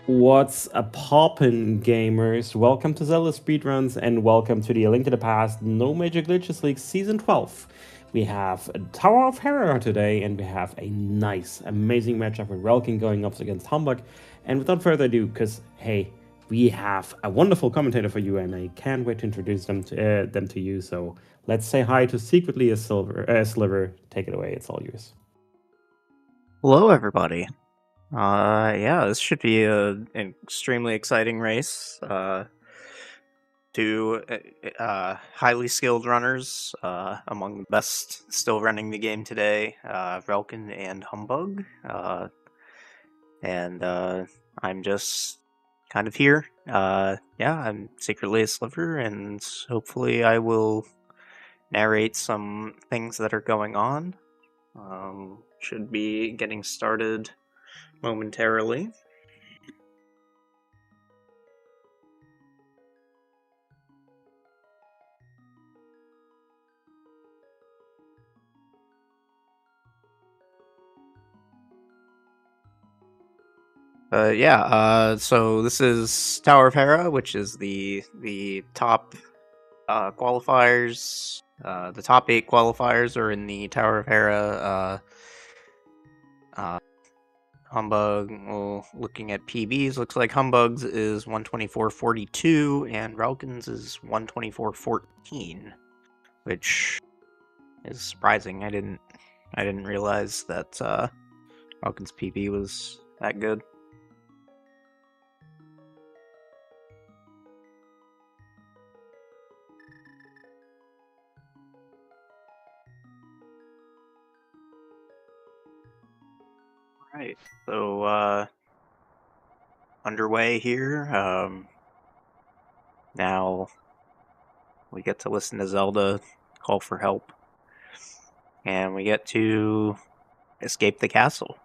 What's a poppin', gamers? Welcome to Zelda Speedruns and welcome to the A Link to the Past No Major Glitches League Season 12. We have Tower of Hera today and we have a nice, amazing matchup with Relkin going up against humbugh. And without further ado, because hey, we have a wonderful commentator for you and I can't wait to introduce them to you. So let's say hi to Secretly a Sliver. Take it away, it's all yours. Hello, everybody. Yeah, this should be an extremely exciting race. Two highly skilled runners, among the best still running the game today, Relkin and Humbug. And I'm just kind of here. Yeah, I'm secretly a sliver, and hopefully I will narrate some things that are going on. Should be getting started momentarily. So this is Tower of Hera, which is the top qualifiers. The top 8 qualifiers are in the Tower of Hera. Humbug, well, looking at PBs, looks like Humbug's is 124.42 and Relkin's is 124.14, which is surprising. I didn't realize that Relkin's PB was that good. Right. So underway here. Now we get to listen to Zelda call for help, and we get to escape the castle.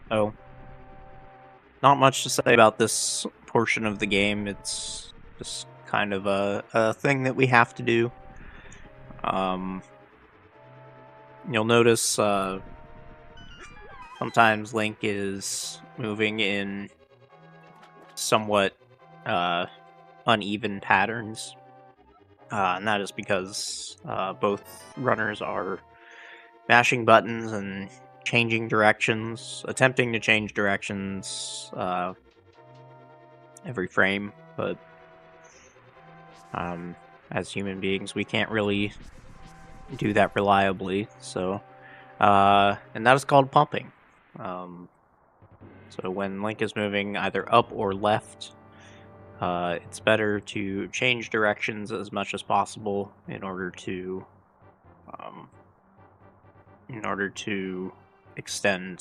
So, not much to say about this portion of the game. It's just kind of a thing that we have to do. You'll notice sometimes Link is moving in somewhat uneven patterns, and that is because both runners are mashing buttons and changing directions, attempting to change directions every frame, but as human beings, we can't really do that reliably. So, and that is called pumping. So when Link is moving either up or left, it's better to change directions as much as possible in order to extend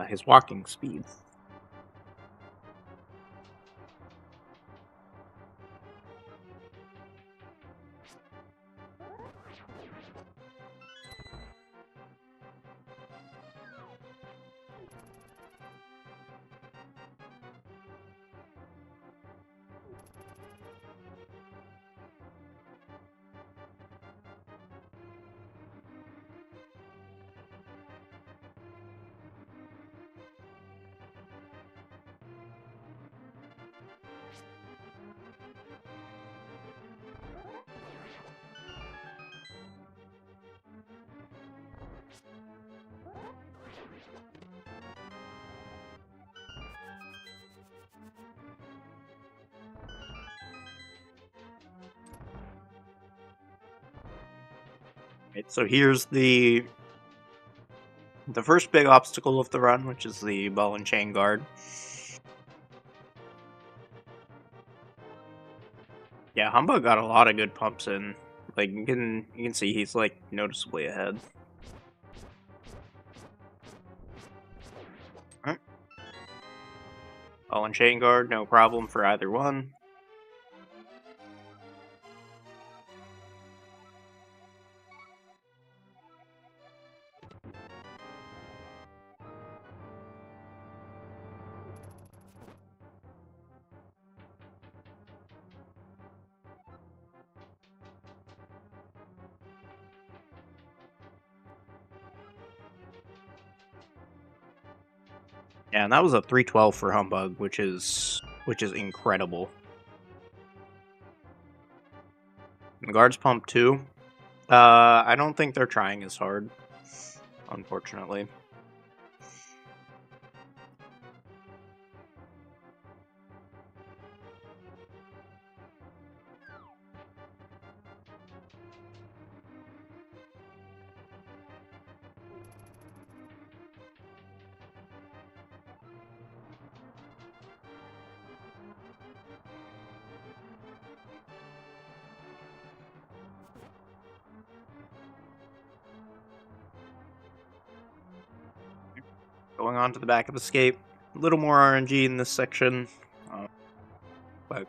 his walking speed. Right, so here's the first big obstacle of the run, which is the ball and chain guard. Yeah, Humbug got a lot of good pumps in. Like you can see he's like noticeably ahead. Right. Ball and chain guard, no problem for either one. Yeah, and that was a 312 for Humbugh, which is incredible. And the guards pump too. I don't think they're trying as hard, unfortunately. Going on to the back of Escape. A little more RNG in this section, but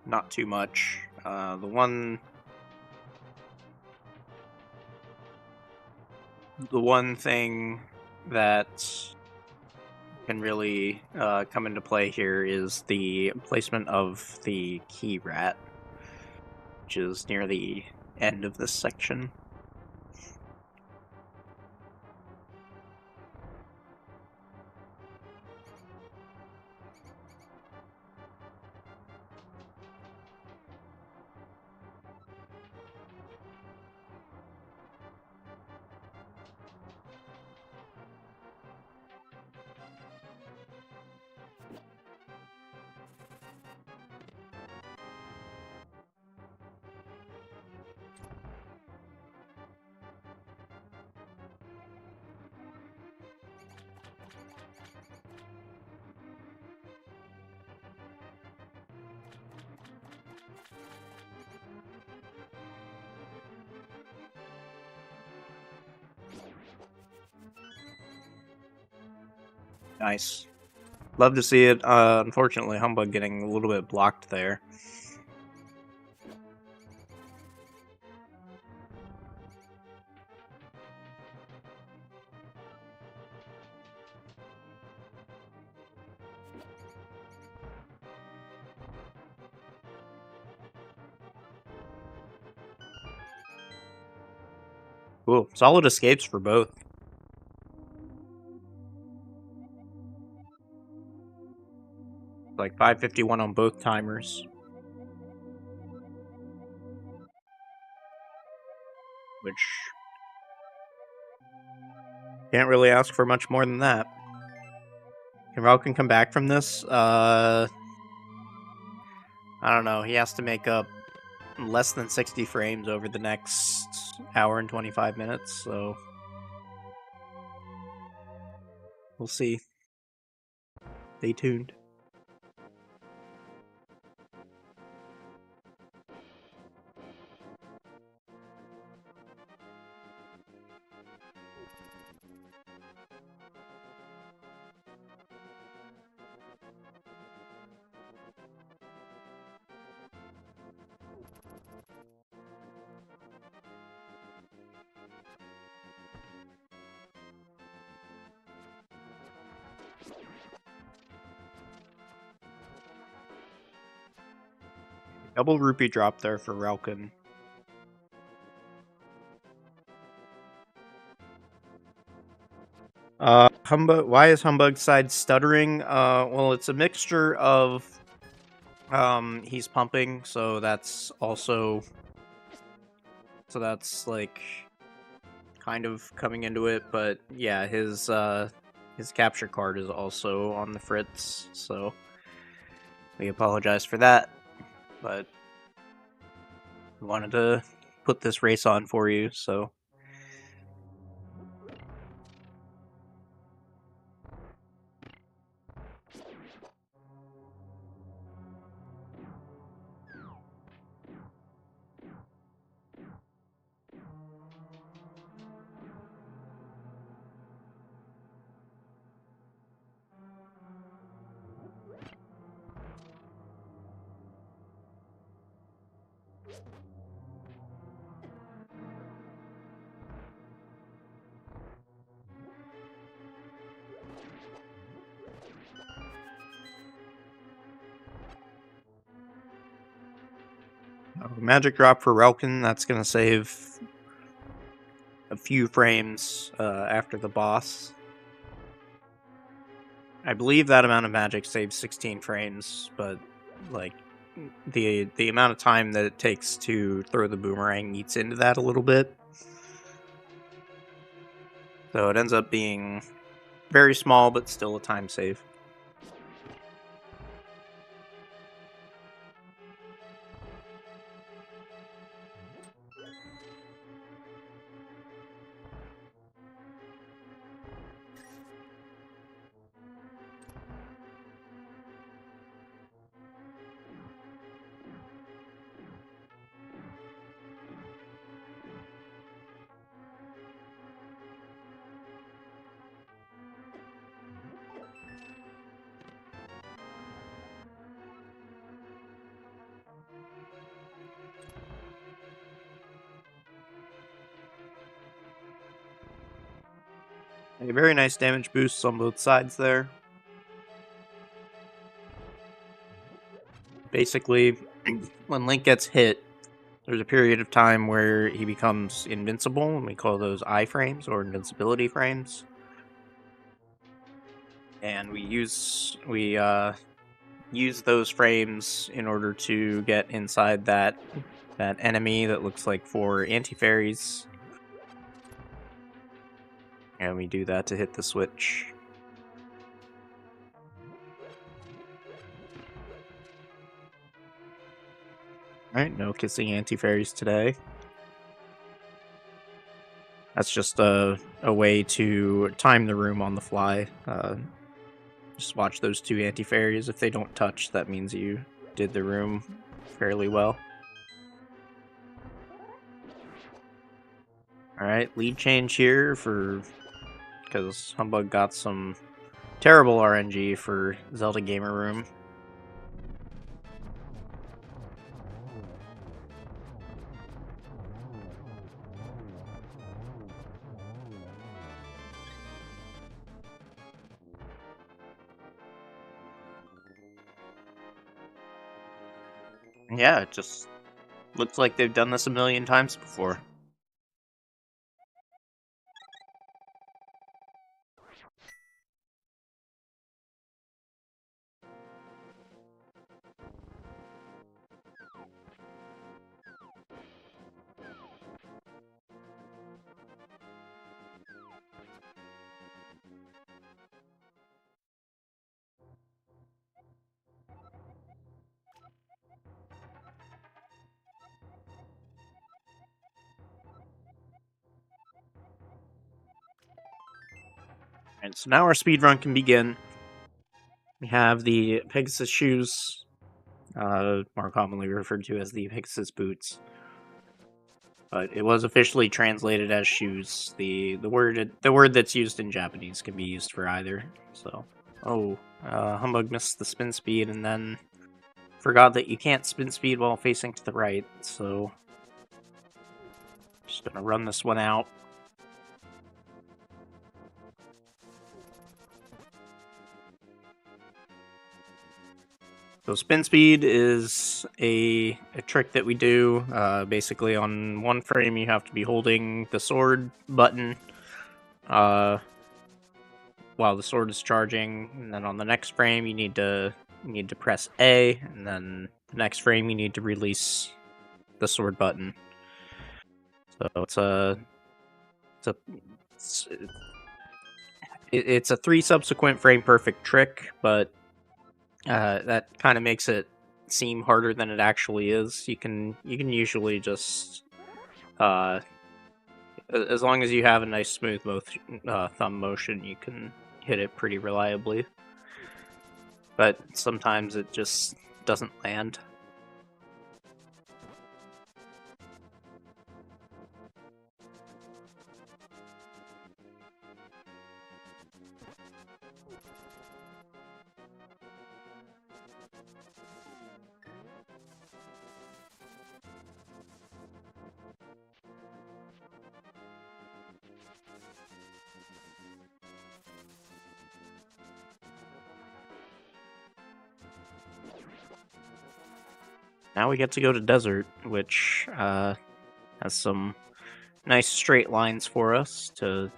not too much. The one thing that can really come into play here is the placement of the key rat, which is near the end of this section. Nice. Love to see it. Unfortunately, Humbugh getting a little bit blocked there. Cool. Solid escapes for both. Like 551 on both timers. Which can't really ask for much more than that. Can relkin come back from this? I don't know. He has to make up less than 60 frames over the next hour and 25 minutes, so we'll see. Stay tuned. Double rupee drop there for relkin. Humbugh. Why is Humbugh's side stuttering? Well, it's a mixture of he's pumping, so that's like kind of coming into it, but yeah, his capture card is also on the fritz, so we apologize for that, but we wanted to put this race on for you, so. Magic drop for relkin, that's going to save a few frames after the boss. I believe that amount of magic saves 16 frames, but like the amount of time that it takes to throw the boomerang eats into that a little bit. So it ends up being very small, but still a time save. A very nice damage boosts on both sides there. Basically, when Link gets hit, there's a period of time where he becomes invincible, and we call those iframes or invincibility frames. And we use those frames in order to get inside that enemy that looks like 4 anti-fairies. And we do that to hit the switch. Alright, no kissing anti-fairies today. That's just a way to time the room on the fly. Just watch those 2 anti-fairies. If they don't touch, that means you did the room fairly well. Alright, lead change here because Humbugh got some terrible RNG for Zelda Gamer Room. Yeah, it just looks like they've done this a million times before. And so now our speedrun can begin. We have the Pegasus shoes, more commonly referred to as the Pegasus boots. But it was officially translated as shoes. The word that's used in Japanese can be used for either. So, Humbugh missed the spin speed and then forgot that you can't spin speed while facing to the right. So, just gonna run this one out. So spin speed is a trick that we do. Basically, on one frame, you have to be holding the sword button while the sword is charging, and then on the next frame, you need to press A, and then the next frame, you need to release the sword button. So it's a 3 subsequent frame perfect trick, but that kind of makes it seem harder than it actually is. You can usually just as long as you have a nice smooth thumb motion, you can hit it pretty reliably. But sometimes it just doesn't land. Now we get to go to Desert, which has some nice straight lines for us to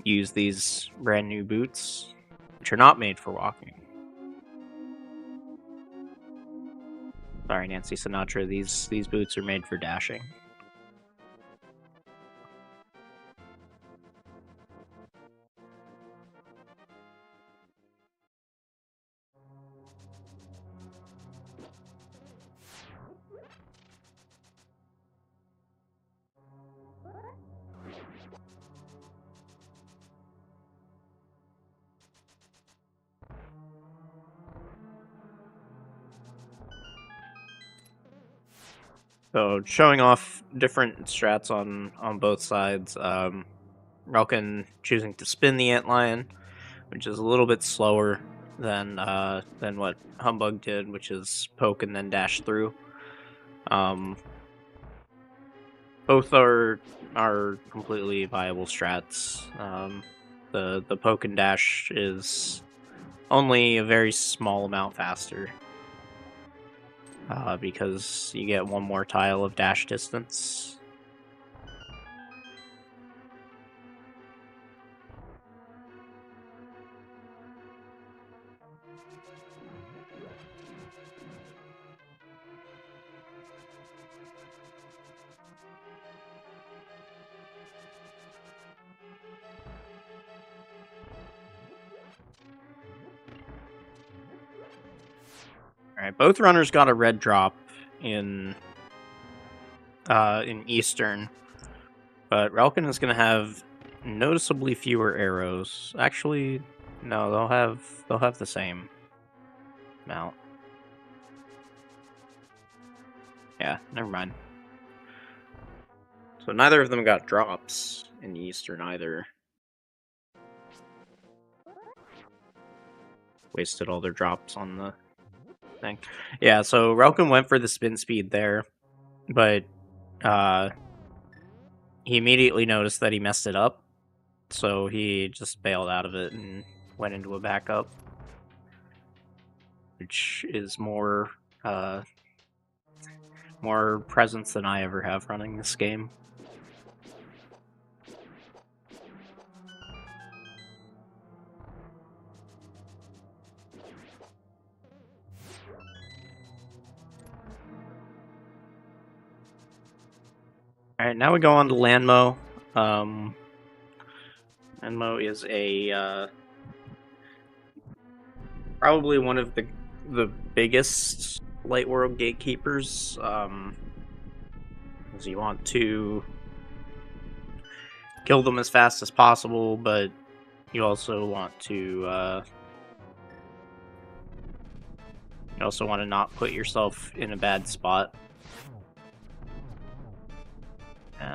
use these brand new boots. which are not made for walking. Sorry, Nancy Sinatra, these boots are made for dashing. So showing off different strats on both sides. Relkin choosing to spin the antlion, which is a little bit slower than what Humbugh did, which is poke and then dash through. Both are completely viable strats. The poke and dash is only a very small amount faster. Because you get one more tile of dash distance. Alright, both runners got a red drop in Eastern, but Relkin is going to have noticeably fewer arrows. Actually, no, they'll have the same amount. Yeah, never mind. So neither of them got drops in Eastern either. Wasted all their drops on the thing. Yeah, so Relkin went for the spin speed there, but he immediately noticed that he messed it up, so he just bailed out of it and went into a backup, which is more presence than I ever have running this game. Alright, now we go on to Landmo. Landmo is a probably one of the biggest Light World gatekeepers. Because you want to kill them as fast as possible, but you also want to not put yourself in a bad spot.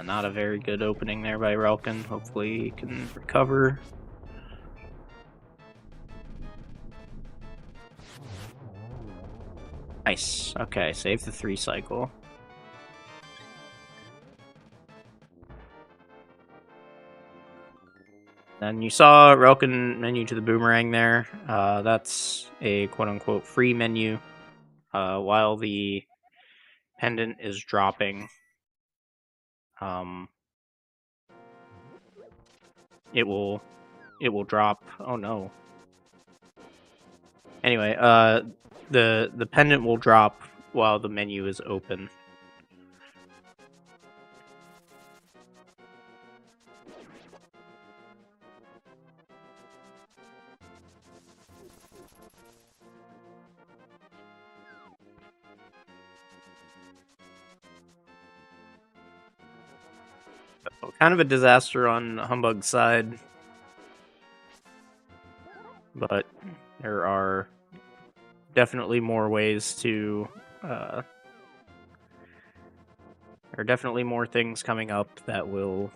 Not a very good opening there by Relkin. Hopefully he can recover. Nice. Okay, save the 3 cycle. Then you saw Relkin menu to the boomerang there. That's a quote-unquote free menu. While the pendant is dropping, it will drop. Oh no. Anyway, the pendant will drop while the menu is open. So, kind of a disaster on Humbugh's side, but there are definitely more ways to. There are definitely more things coming up that will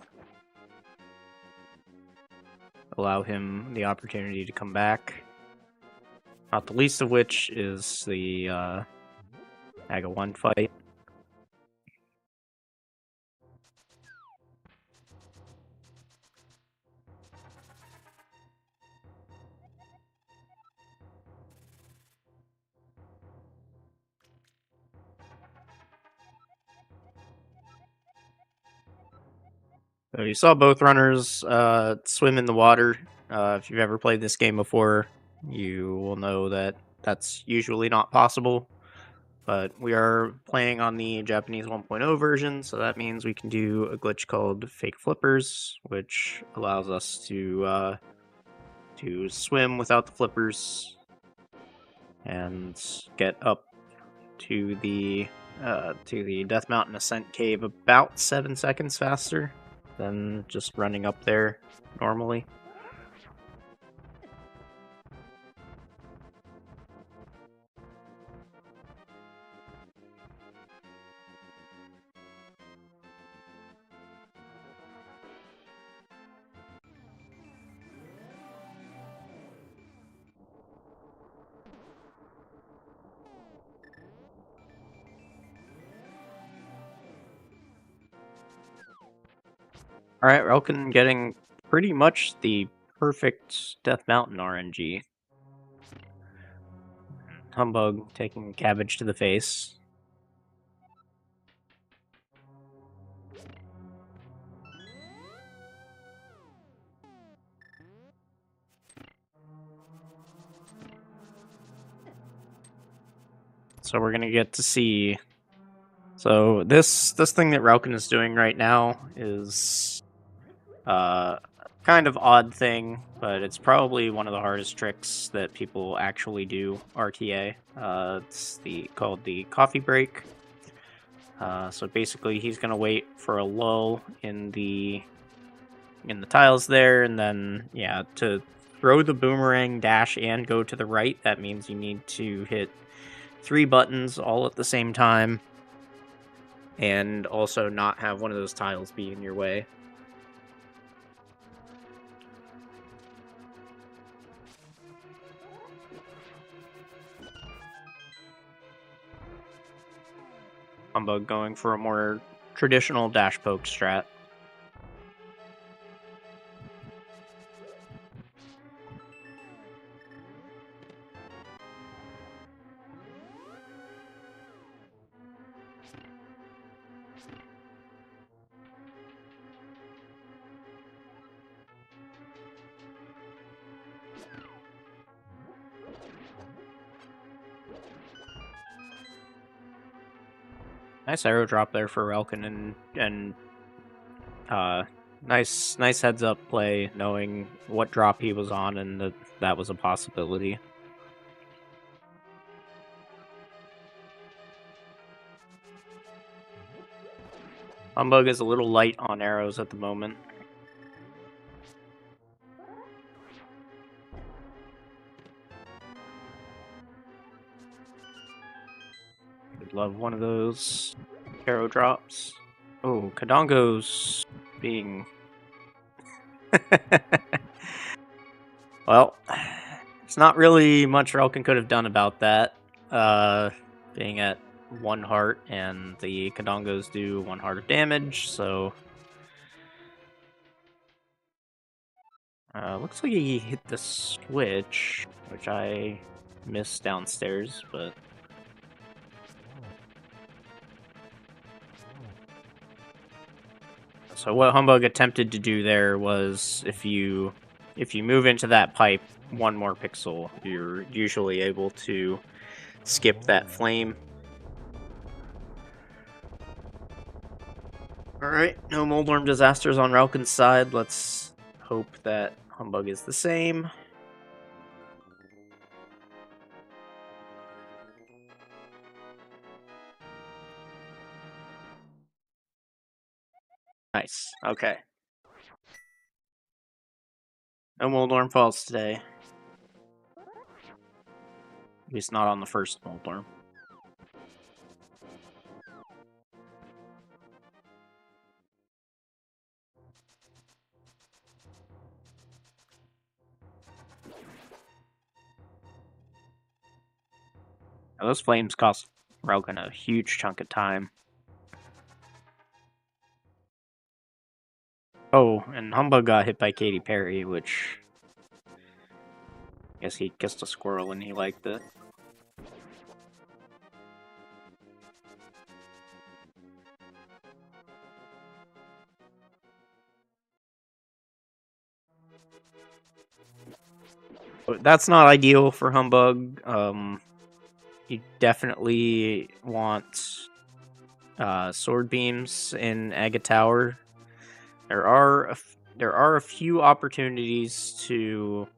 allow him the opportunity to come back. Not the least of which is the Aga 1 fight. So you saw both runners swim in the water. If you've ever played this game before, you will know that that's usually not possible. But we are playing on the Japanese 1.0 version, so that means we can do a glitch called fake flippers, which allows us to swim without the flippers and get up to the Death Mountain Ascent Cave about 7 seconds faster than just running up there normally. Alright, Relkin getting pretty much the perfect Death Mountain RNG. Humbugh taking cabbage to the face. So we're gonna get to see. So this thing that Relkin is doing right now is kind of odd thing, but it's probably one of the hardest tricks that people actually do RTA. It's called the coffee break. So basically, he's gonna wait for a lull in the tiles there, and then yeah, to throw the boomerang, dash, and go to the right. That means you need to hit 3 buttons all at the same time, and also not have one of those tiles be in your way. Humbugh going for a more traditional dash poke strat. Nice arrow drop there for Relkin, and nice heads up play, knowing what drop he was on and that was a possibility. Humbugh is a little light on arrows at the moment. Would love one of those arrow drops. Oh, Kadongo's being... Well, it's not really much Relkin could have done about that. Being at 1 heart, and the Kadongos do 1 heart of damage, so... looks like he hit the switch, which I missed downstairs, but... So what Humbugh attempted to do there was, if you move into that pipe 1 more pixel, you're usually able to skip that flame. Alright, no Moldorm disasters on Relkin's side. Let's hope that Humbugh is the same. Nice, okay. No Moldorm falls today. At least not on the first Moldorm. Now, those flames cost Relkin a huge chunk of time. Oh, and Humbugh got hit by Katy Perry, which... I guess he kissed a squirrel and he liked it. But that's not ideal for Humbug. You definitely want sword beams in Aga Tower. There are a few opportunities to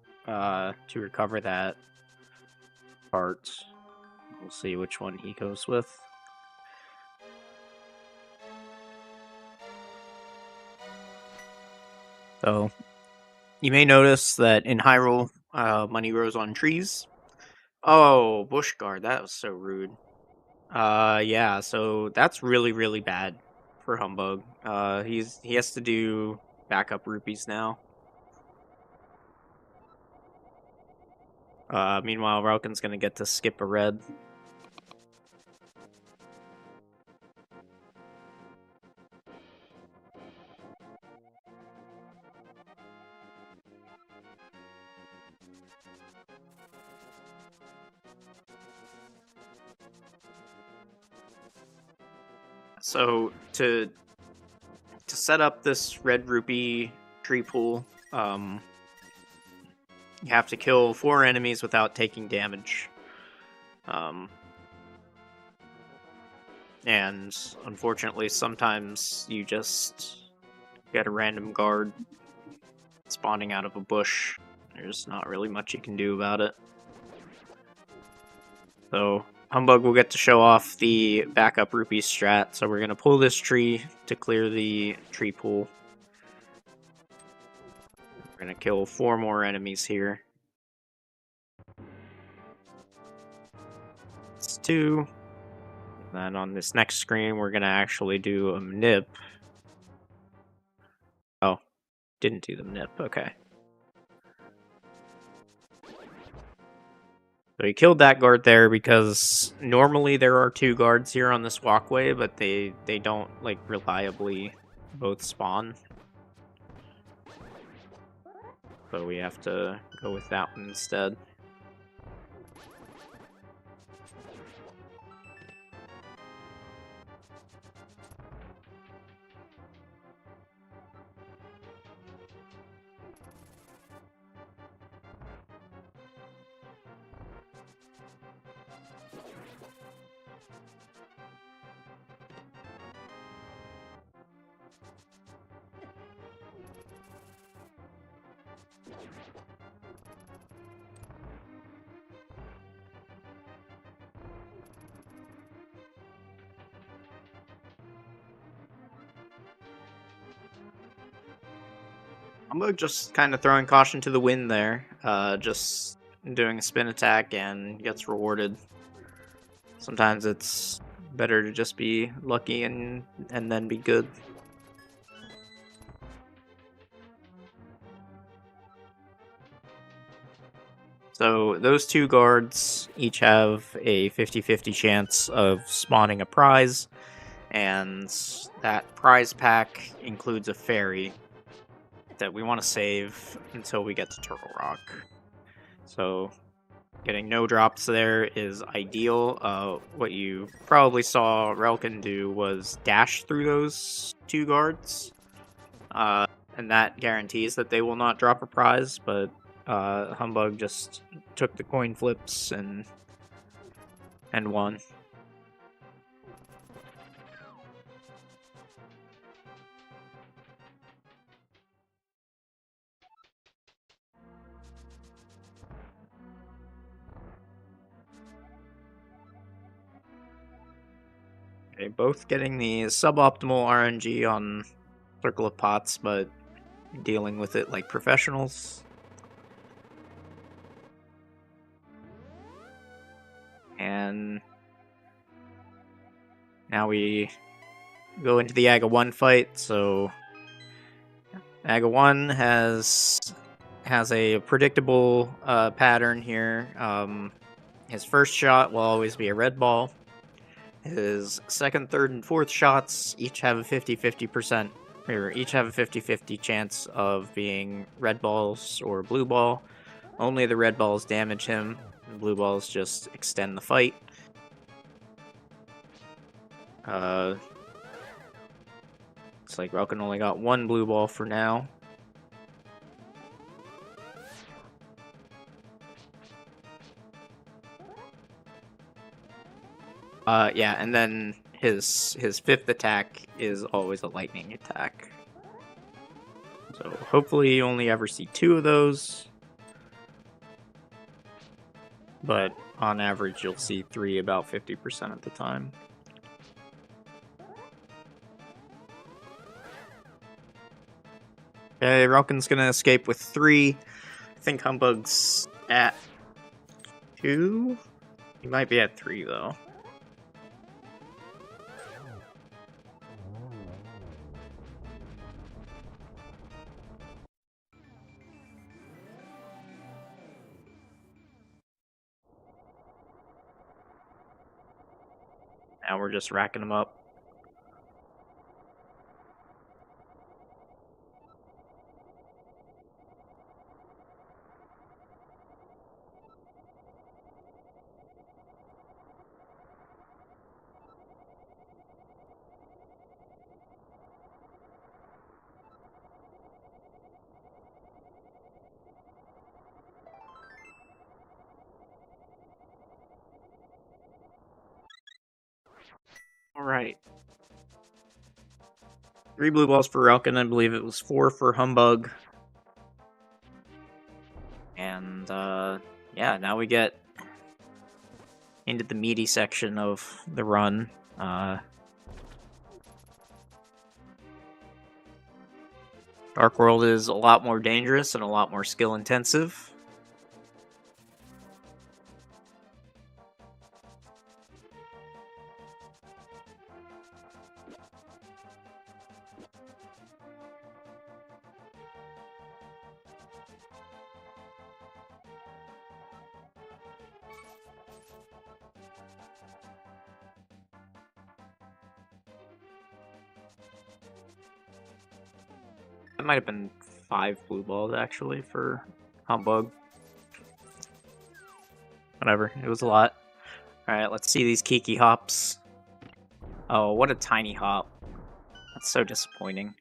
recover that part. We'll see which one he goes with. So you may notice that in Hyrule, money grows on trees. Oh, bush guard, that was so rude. Yeah, so that's really, really bad for Humbug. He has to do backup rupees now. Meanwhile, Relkin's gonna get to skip a red. So to set up this red rupee tree pool, you have to kill 4 enemies without taking damage. And unfortunately, sometimes you just get a random guard spawning out of a bush. There's not really much you can do about it. So Humbug will get to show off the backup rupee strat. So we're going to pull this tree to clear the tree pool. We're going to kill 4 more enemies here. It's 2. And then on this next screen, we're going to actually do a manip. Oh, didn't do the manip. Okay. So he killed that guard there because normally there are 2 guards here on this walkway, but they don't like reliably both spawn. So we have to go with that one instead. I'm just kind of throwing caution to the wind there. Just doing a spin attack and gets rewarded. Sometimes it's better to just be lucky and then be good. So those 2 guards each have a 50-50 chance of spawning a prize, and that prize pack includes a fairy that we want to save until we get to Turtle Rock. So getting no drops there is ideal. What you probably saw Relkin do was dash through those 2 guards, and that guarantees that they will not drop a prize, but Humbug just took the coin flips and won. Okay, both getting the suboptimal RNG on Circle of Pots, but dealing with it like professionals. And now we go into the Aga 1 fight. So Aga 1 has a predictable pattern here. His first shot will always be a red ball. His second, third, and fourth shots each have a 50-50%, or each have a 50-50 chance of being red balls or blue ball. Only the red balls damage him. The blue balls just extend the fight. Looks like Relkin only got 1 blue ball for now. Yeah, and then his fifth attack is always a lightning attack. So hopefully you only ever see 2 of those. But on average you'll see 3 about 50% of the time. Okay, Relkin's gonna escape with 3. I think Humbugh's at 2? He might be at 3 though. Now we're just racking them up. Alright. 3 blue balls for Relkin, I believe it was 4 for Humbugh. And, yeah, now we get into the meaty section of the run. Dark World is a lot more dangerous and a lot more skill intensive. That might have been 5 blue balls actually for Humbug. Whatever, it was a lot. Alright, let's see these Kiki hops. Oh, what a tiny hop. That's so disappointing.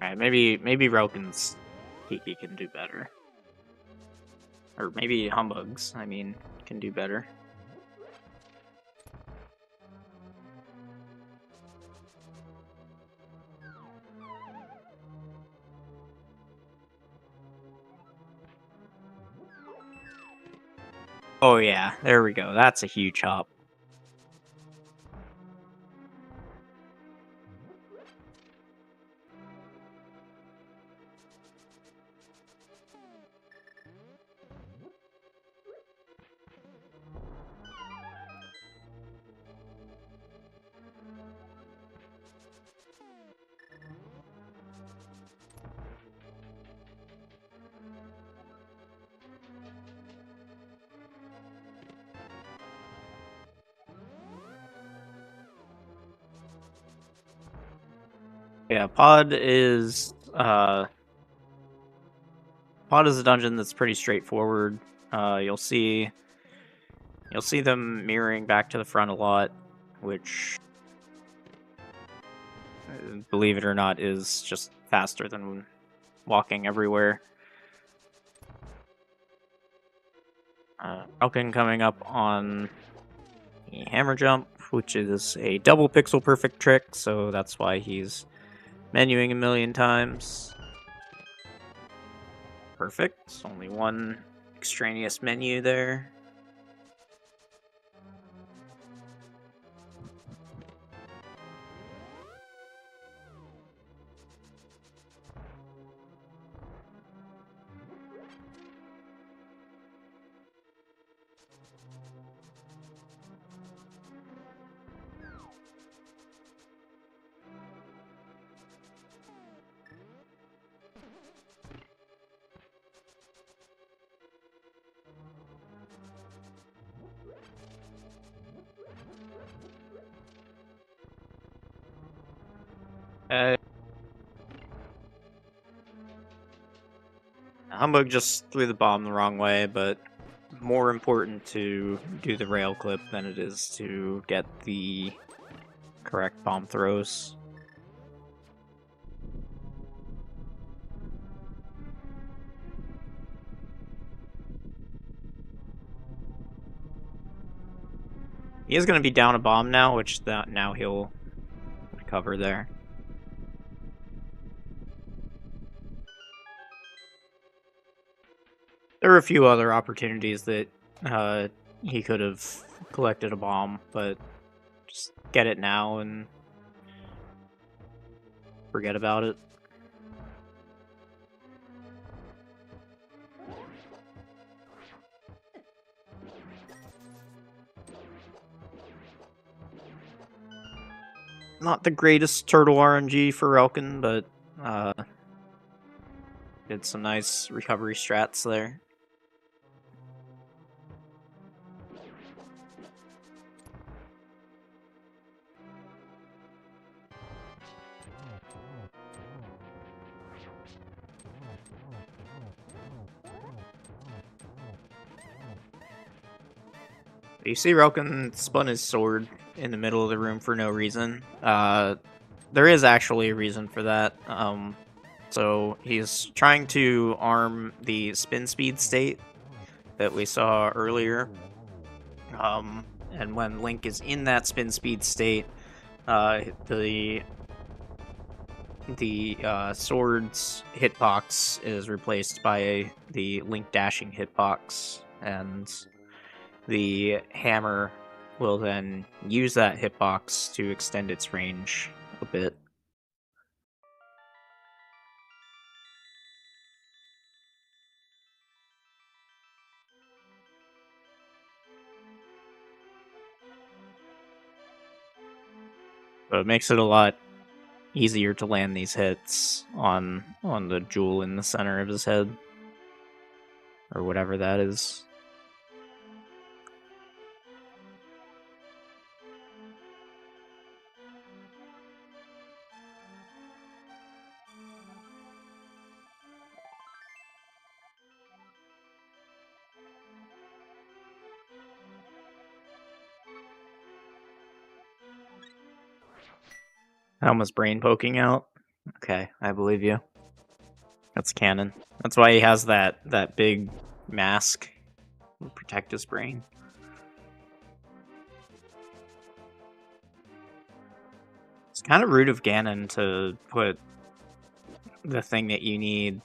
Alright, maybe Relkin's Kiki can do better. Or maybe Humbugs, I mean, can do better. Oh yeah, there we go. That's a huge hop. Yeah, Pod is a dungeon that's pretty straightforward. You'll see them mirroring back to the front a lot, which, believe it or not, is just faster than walking everywhere. Relkin coming up on the hammer jump, which is a double pixel perfect trick, so that's why he's menuing a million times. Perfect. Only one extraneous menu there. Humbug just threw the bomb the wrong way, but more important to do the rail clip than it is to get the correct bomb throws. He is going to be down a bomb now, which now he'll recover there. There were a few other opportunities that he could have collected a bomb, but just get it now and forget about it. Not the greatest turtle RNG for Relkin, but did some nice recovery strats there. You see Relkin spun his sword in the middle of the room for no reason. There is actually a reason for that. So he's trying to arm the spin speed state that we saw earlier. And when Link is in that spin speed state, the sword's hitbox is replaced by the Link dashing hitbox, and the hammer will then use that hitbox to extend its range a bit. But it makes it a lot easier to land these hits on the jewel in the center of his head, or whatever that is. Almost brain poking out. Okay, I believe you. That's canon. That's why he has that big mask to protect his brain. It's kind of rude of Ganon to put the thing that you need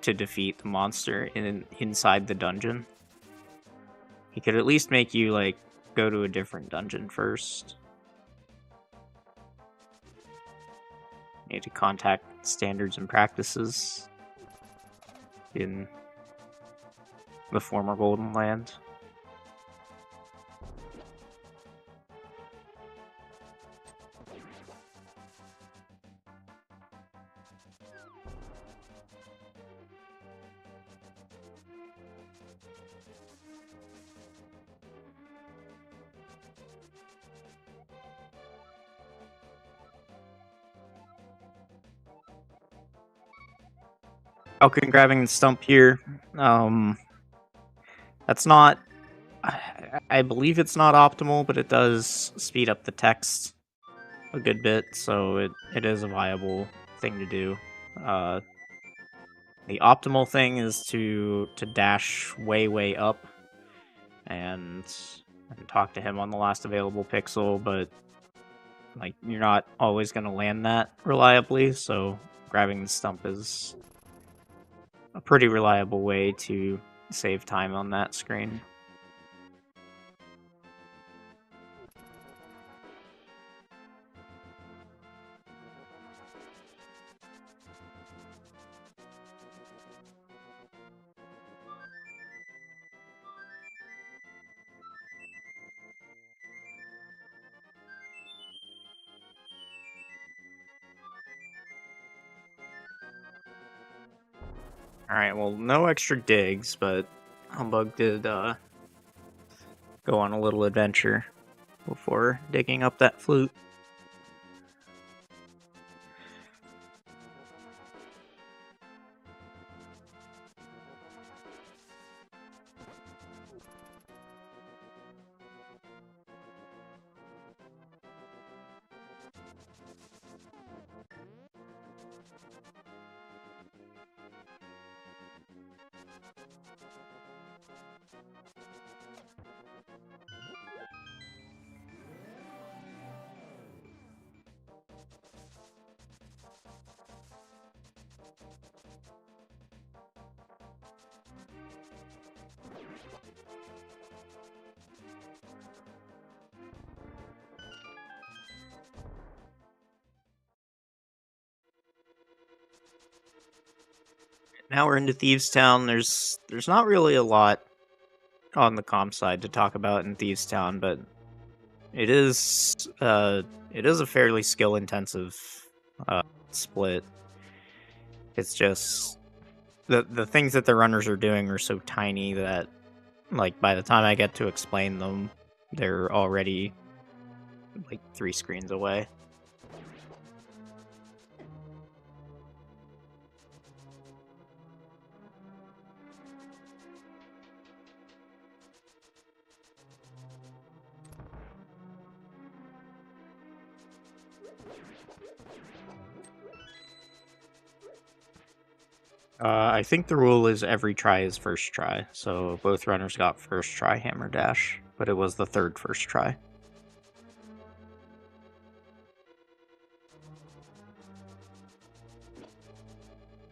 to defeat the monster inside the dungeon. He could at least make you, like, go to a different dungeon first. Need to contact standards and practices in the former Golden Land. Falcon grabbing the stump here. That's not... I believe it's not optimal, but it does speed up the text a good bit, so it is a viable thing to do. The optimal thing is to dash way up and talk to him on the last available pixel, but like you're not always going to land that reliably, so grabbing the stump is a pretty reliable way to save time on that screen. Alright, well, no extra digs, but Humbugh did go on a little adventure before digging up that flute. Now we're into Thieves Town. There's not really a lot on the comp side to talk about in Thieves Town, but it is a fairly skill intensive split. It's just the things that the runners are doing are so tiny that, like, by the time I get to explain them, they're already like 3 screens away. I think the rule is every try is first try, so both runners got first try hammer dash, but it was the third first try.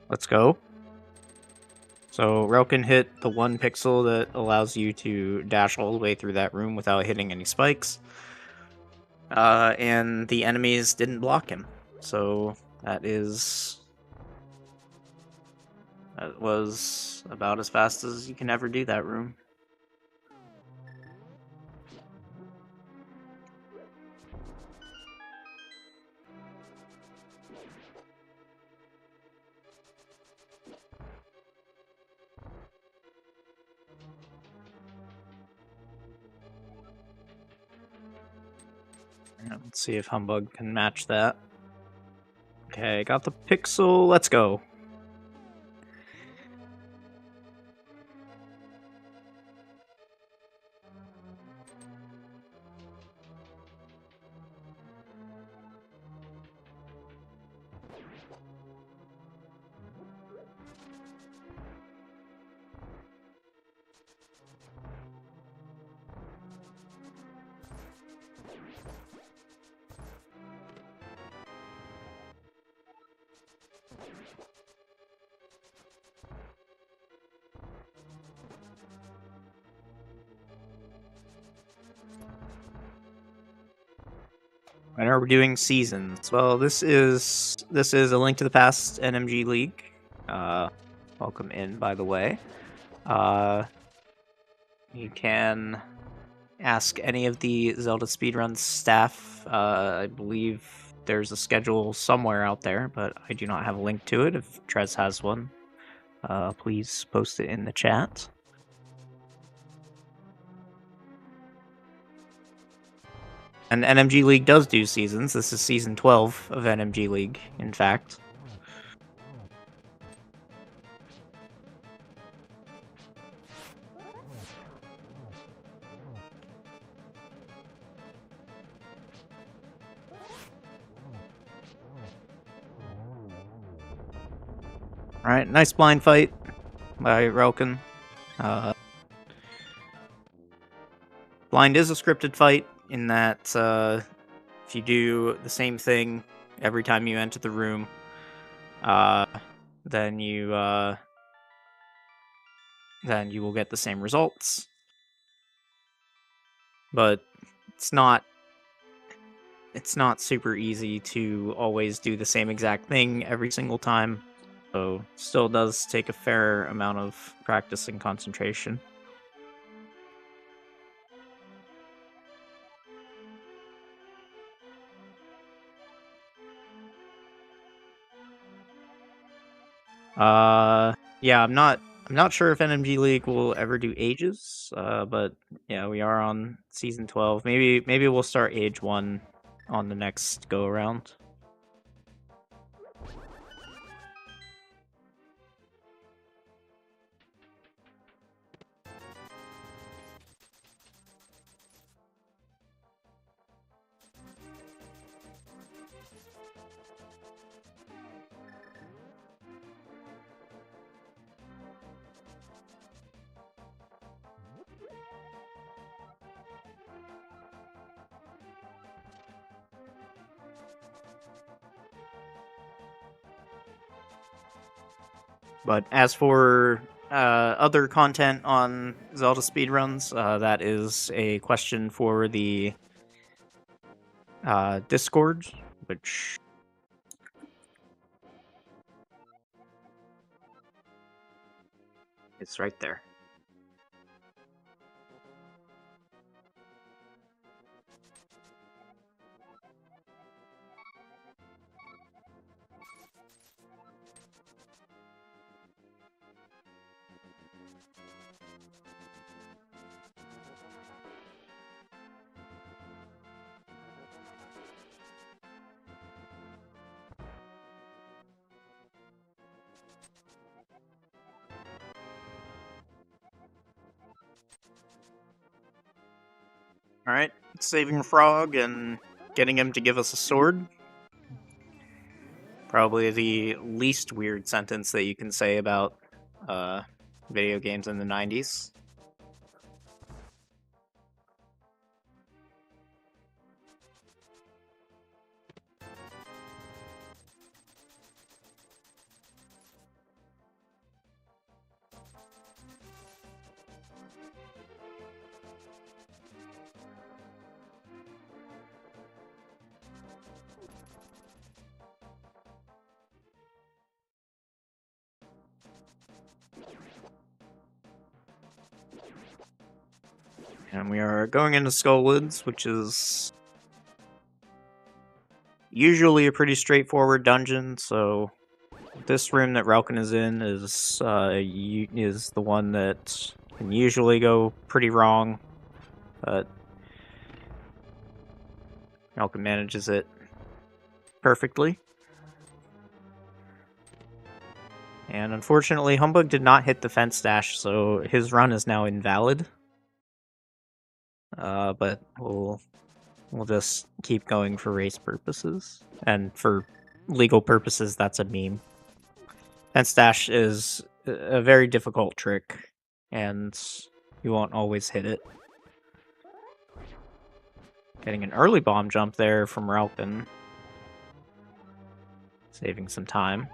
Let's go. So relkin hit the 1 pixel that allows you to dash all the way through that room without hitting any spikes. And the enemies didn't block him, so that was about as fast as you can ever do that room. Let's see if Humbug can match that. Okay, got the pixel, let's go. When are we doing seasons? Well, this is A Link to the Past NMG League. Welcome in, by the way. You can ask any of the Zelda Speedruns staff. I believe there's a schedule somewhere out there, but I do not have a link to it. If Trez has one, please post it in the chat. And NMG League does do seasons. This is season 12 of NMG League, in fact. Alright, nice blind fight by relkin. Blind is a scripted fight in that if you do the same thing every time you enter the room, then you will get the same results. But it's not super easy to always do the same exact thing every single time. So still does take a fair amount of practice and concentration. Yeah, I'm not sure if NMG League will ever do ages, but yeah, we are on season 12. Maybe we'll start age 1 on the next go around. But as for other content on Zelda Speedruns, that is a question for the Discord, which is right there. Alright, saving Frog and getting him to give us a sword. Probably the least weird sentence that you can say about video games in the 90s. And we are going into Skullwoods, which is usually a pretty straightforward dungeon, so this room that Relkin is in is the one that can usually go pretty wrong, but Relkin manages it perfectly. And unfortunately, Humbugh did not hit the fence dash, so his run is now invalid. But we'll just keep going for race purposes, and for legal purposes, that's a meme. Fence dash is a very difficult trick, and you won't always hit it. Getting an early bomb jump there from Relkin, saving some time.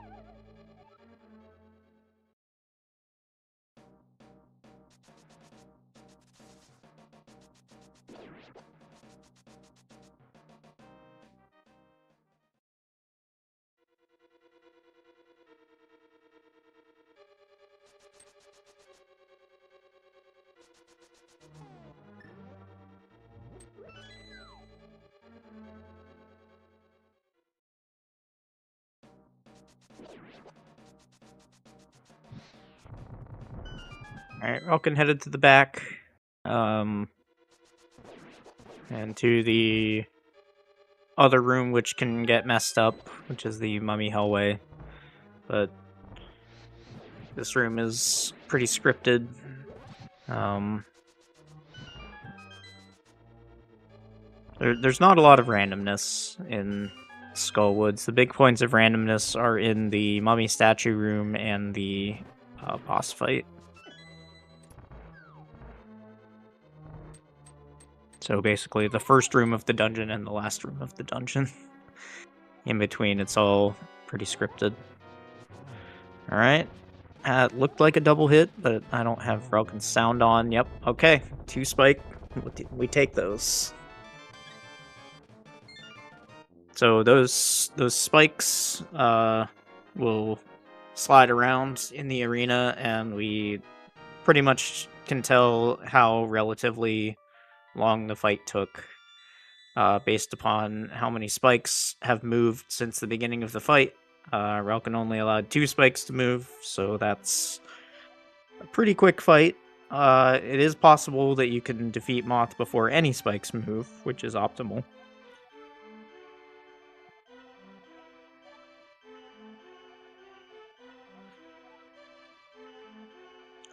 Alright, Relkin headed to the back. And to the other room, which can get messed up, which is the Mummy Hellway. But this room is pretty scripted. There's not a lot of randomness in Skullwoods. The big points of randomness are in the Mummy Statue room and the boss fight. So basically the first room of the dungeon and the last room of the dungeon. In between, it's all pretty scripted. Alright. It looked like a double hit, but I don't have Relkin's sound on. Yep, okay. 2 spike. We take those. So those spikes will slide around in the arena, and we pretty much can tell how relatively long the fight took based upon how many spikes have moved since the beginning of the fight. Relkin only allowed 2 spikes to move, so that's a pretty quick fight. It is possible that you can defeat Moth before any spikes move, which is optimal.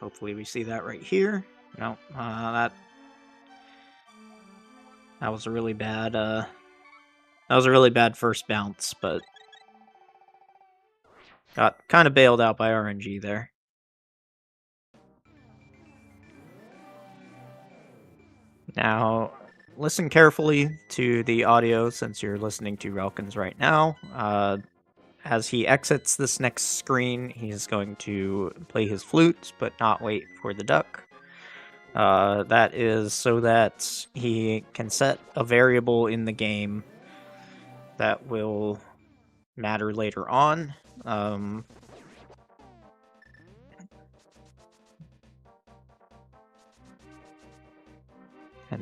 Hopefully we see that right here. No, that was a really bad first bounce, but got kind of bailed out by RNG there. Now, listen carefully to the audio since you're listening to Relkin's right now. as he exits this next screen, he's going to play his flute, but not wait for the duck. That is so that he can set a variable in the game that will matter later on. And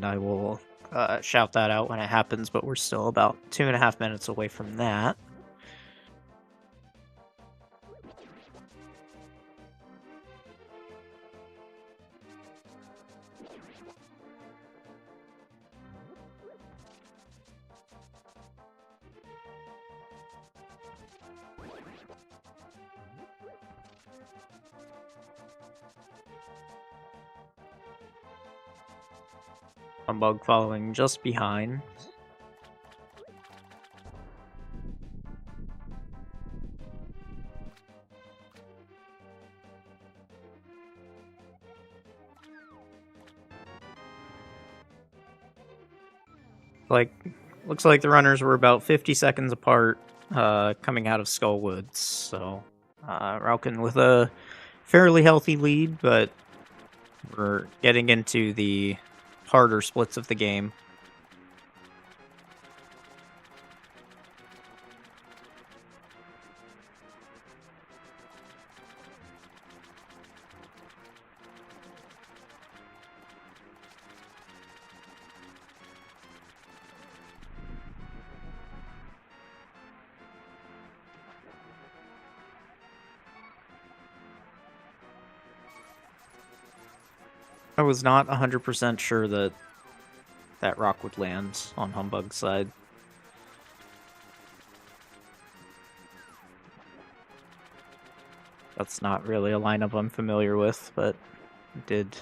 I will shout that out when it happens, but we're still about 2.5 minutes away from that. Humbugh following just behind. Looks like the runners were about 50 seconds apart coming out of Skullwoods. So Relkin with a fairly healthy lead, but we're getting into the harder splits of the game. I was not 100% sure that that rock would land on Humbugh's side. That's not really a lineup I'm familiar with, but I did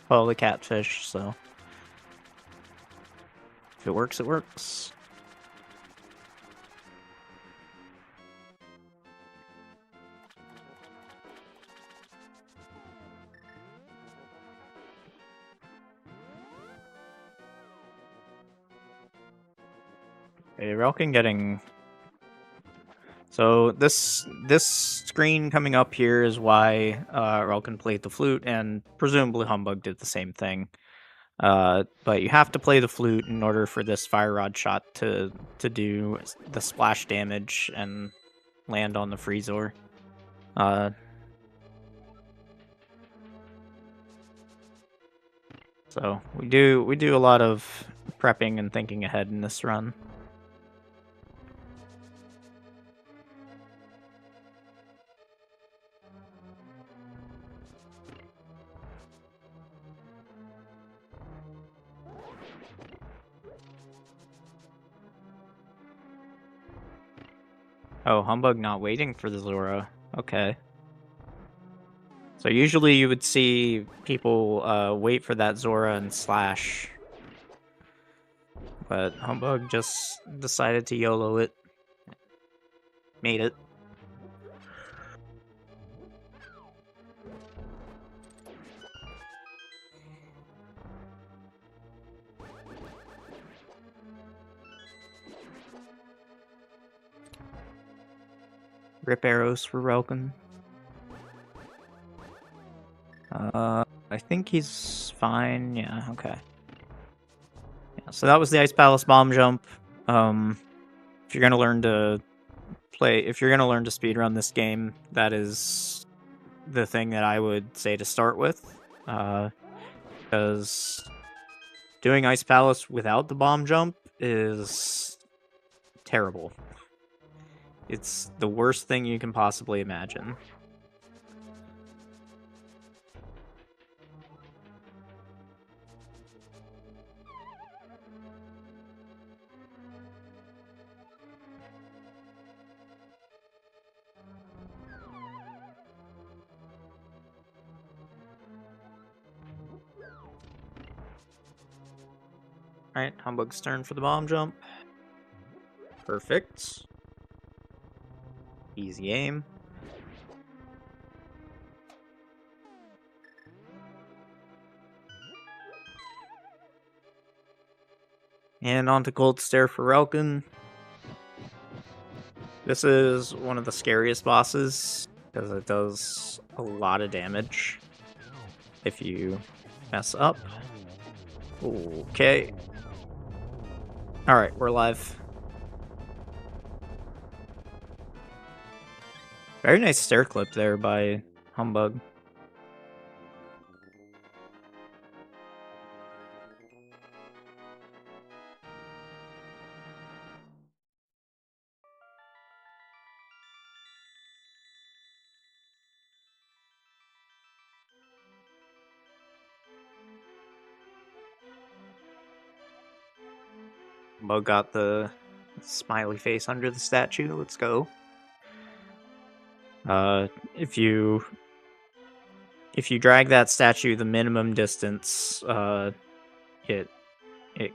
follow the catfish, so if it works, it works. Okay, Relkin getting... So this screen coming up here is why Relkin played the flute, and presumably Humbugh did the same thing. But you have to play the flute in order for this fire rod shot to do the splash damage and land on the Freezor. So we do a lot of prepping and thinking ahead in this run. Oh, Humbugh not waiting for the Zora. Okay. So usually you would see people wait for that Zora and slash. But Humbugh just decided to YOLO it. Made it. Rip arrows for Relkin. I think he's fine. Yeah, okay. Yeah, so that was the Ice Palace bomb jump. If you're gonna learn to speedrun this game, that is the thing that I would say to start with. Because doing Ice Palace without the bomb jump is terrible. It's the worst thing you can possibly imagine. Alright, Humbugh's turn for the bomb jump. Perfect. Easy aim. And onto Gold Stare for Relkin. This is one of the scariest bosses because it does a lot of damage if you mess up. Okay. Alright, we're live. Very nice stair clip there by Humbugh. Humbugh got the smiley face under the statue. Let's go. If you drag that statue the minimum distance, it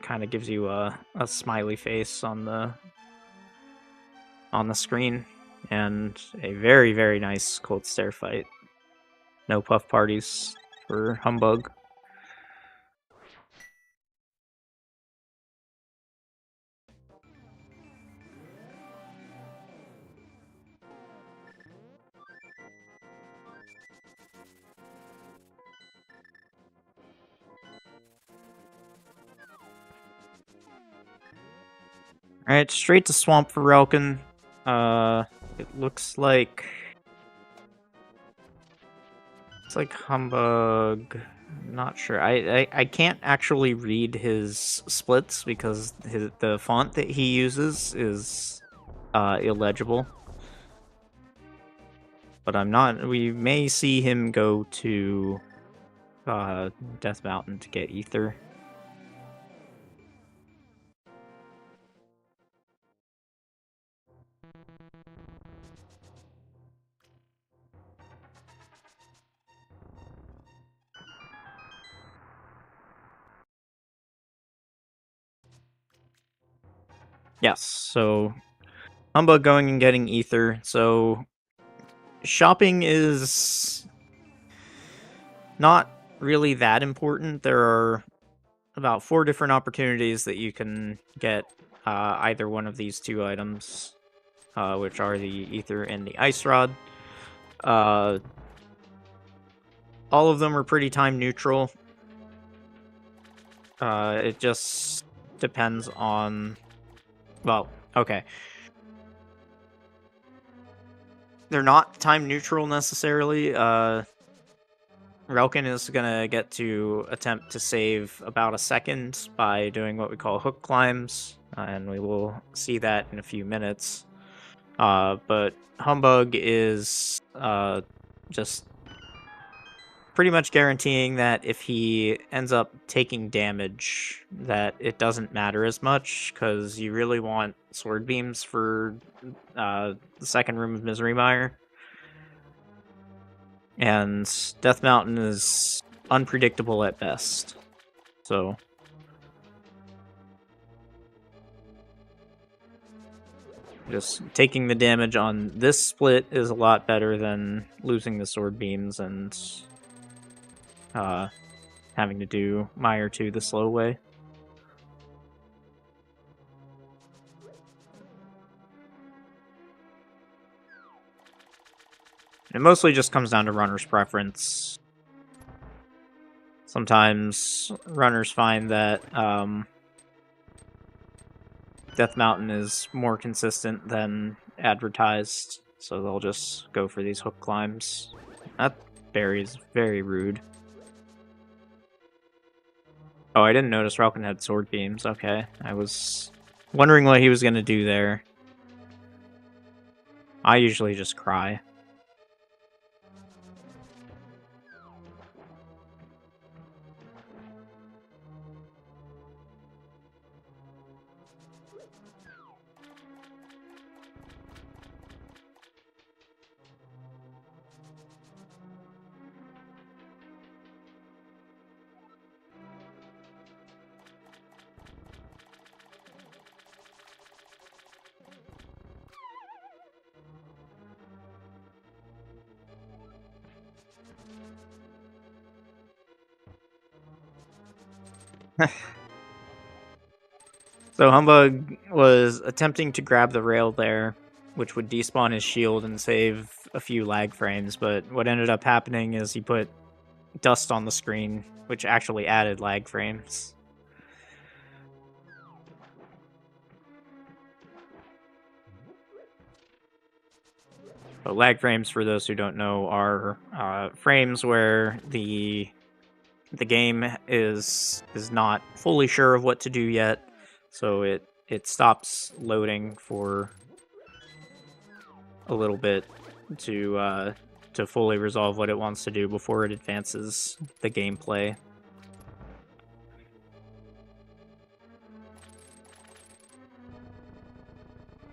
kind of gives you a smiley face on the screen, and a very, very nice cold stair fight. No puff parties for Humbugh. Alright, straight to Swamp for Relkin. It looks like... It's like Humbugh... Not sure. I can't actually read his splits because the font that he uses is illegible. But I'm not... We may see him go to Death Mountain to get Ether. Yes, so Humbugh going and getting Ether. So shopping is not really that important. There are about 4 different opportunities that you can get either one of these 2 items, which are the Ether and the Ice Rod. All of them are pretty time neutral. It just depends on... Well, okay. They're not time neutral necessarily. Relkin is going to get to attempt to save about a second by doing what we call hook climbs, and we will see that in a few minutes. But Humbugh is just pretty much guaranteeing that if he ends up taking damage, that it doesn't matter as much, because you really want sword beams for the second room of Misery Mire. And Death Mountain is unpredictable at best. So just taking the damage on this split is a lot better than losing the sword beams and having to do Mire 2 the slow way. It mostly just comes down to runner's preference. Sometimes runners find that Death Mountain is more consistent than advertised, so they'll just go for these hook climbs. That berry is very rude. Oh, I didn't notice Relkin had sword beams. Okay, I was wondering what he was going to do there. I usually just cry. So Humbugh was attempting to grab the rail there, which would despawn his shield and save a few lag frames, but what ended up happening is he put dust on the screen, which actually added lag frames. But lag frames, for those who don't know, are frames where the game is not fully sure of what to do yet, so it stops loading for a little bit to fully resolve what it wants to do before it advances the gameplay.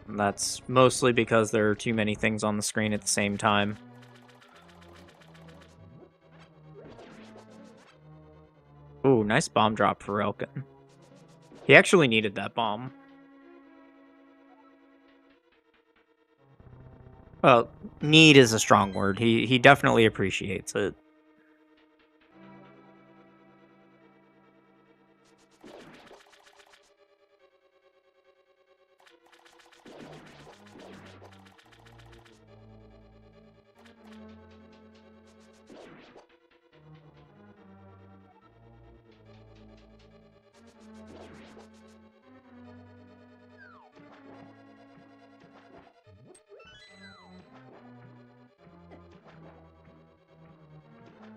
And that's mostly because there are too many things on the screen at the same time. Ooh, nice bomb drop for relkin. He actually needed that bomb. Well, need is a strong word. He definitely appreciates it.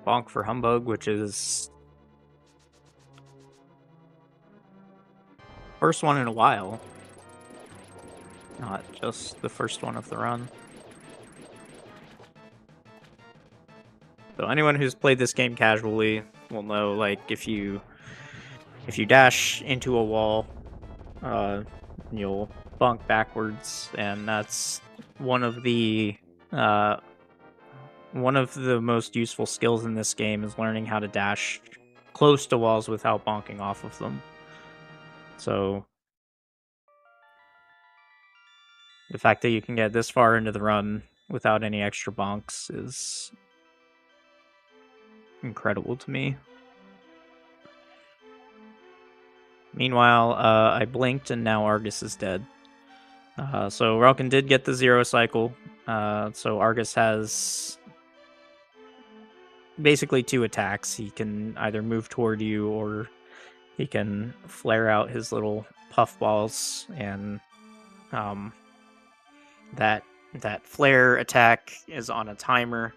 Bonk for humbugh, which is first one in a while. Not just the first one of the run. So anyone who's played this game casually will know, like, if you dash into a wall, you'll bonk backwards, and that's one of the most useful skills in this game is learning how to dash close to walls without bonking off of them. So the fact that you can get this far into the run without any extra bonks is incredible to me. Meanwhile, I blinked and now Argus is dead. So relkin did get the 0 cycle. So Argus has basically 2 attacks. He can either move toward you or he can flare out his little puff balls, and that flare attack is on a timer.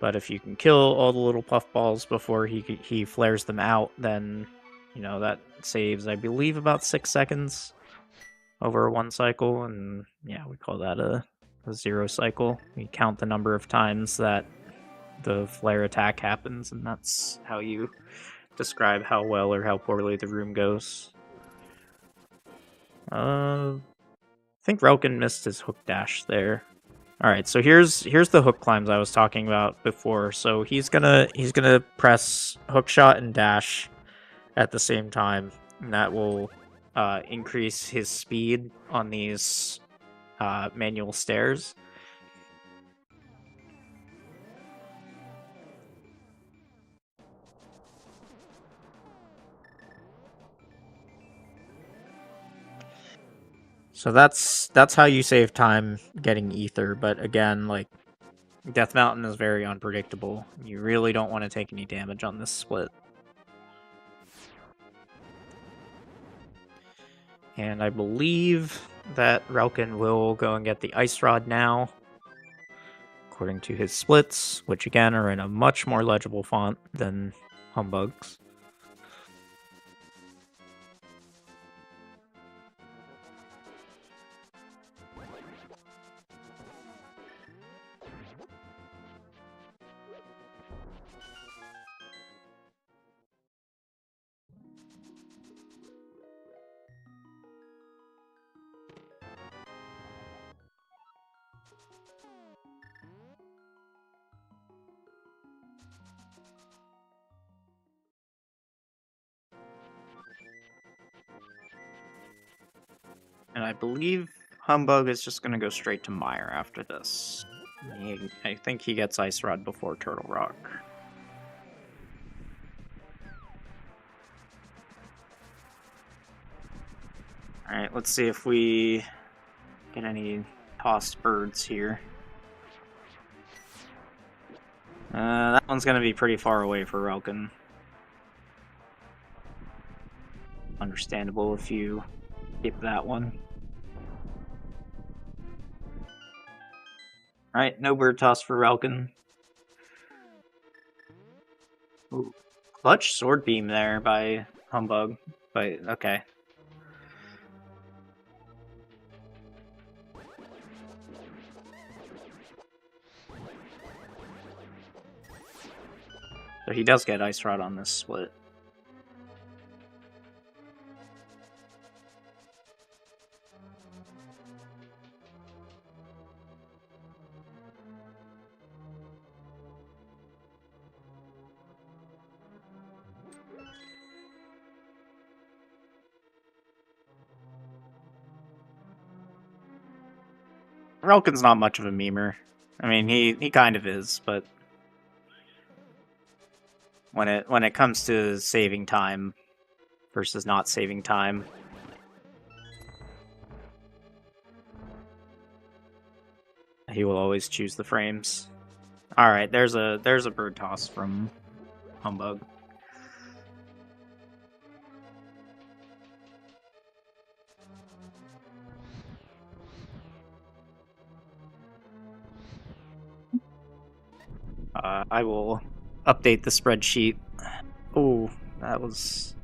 But if you can kill all the little puff balls before he flares them out, then that saves, I believe, about 6 seconds over 1 cycle, and yeah, we call that a 0 cycle. We count the number of times that the flare attack happens, and that's how you describe how well or how poorly the room goes. I think relkin missed his hook dash there. All right, so here's the hook climbs I was talking about before. So he's gonna press hook shot and dash at the same time, and that will increase his speed on these manual stairs. So that's how you save time getting ether, but again, like, Death Mountain is very unpredictable. You really don't want to take any damage on this split. And I believe that relkin will go and get the Ice Rod now, according to his splits, which again are in a much more legible font than humbugh's. And I believe humbugh is just going to go straight to Mire after this. I think he gets Ice Rod before Turtle Rock. Alright, let's see if we get any tossed birds here. That one's gonna be pretty far away for relkin. Understandable if you skip that one. Alright, no bird toss for relkin. Ooh, clutch sword beam there by Humbugh, but okay. So he does get Ice Rod on this split. Relkin's not much of a memer. I mean, he kind of is, but when it comes to saving time versus not saving time, he will always choose the frames. All right, there's a bird toss from Humbugh. I will update the spreadsheet. Oh, that was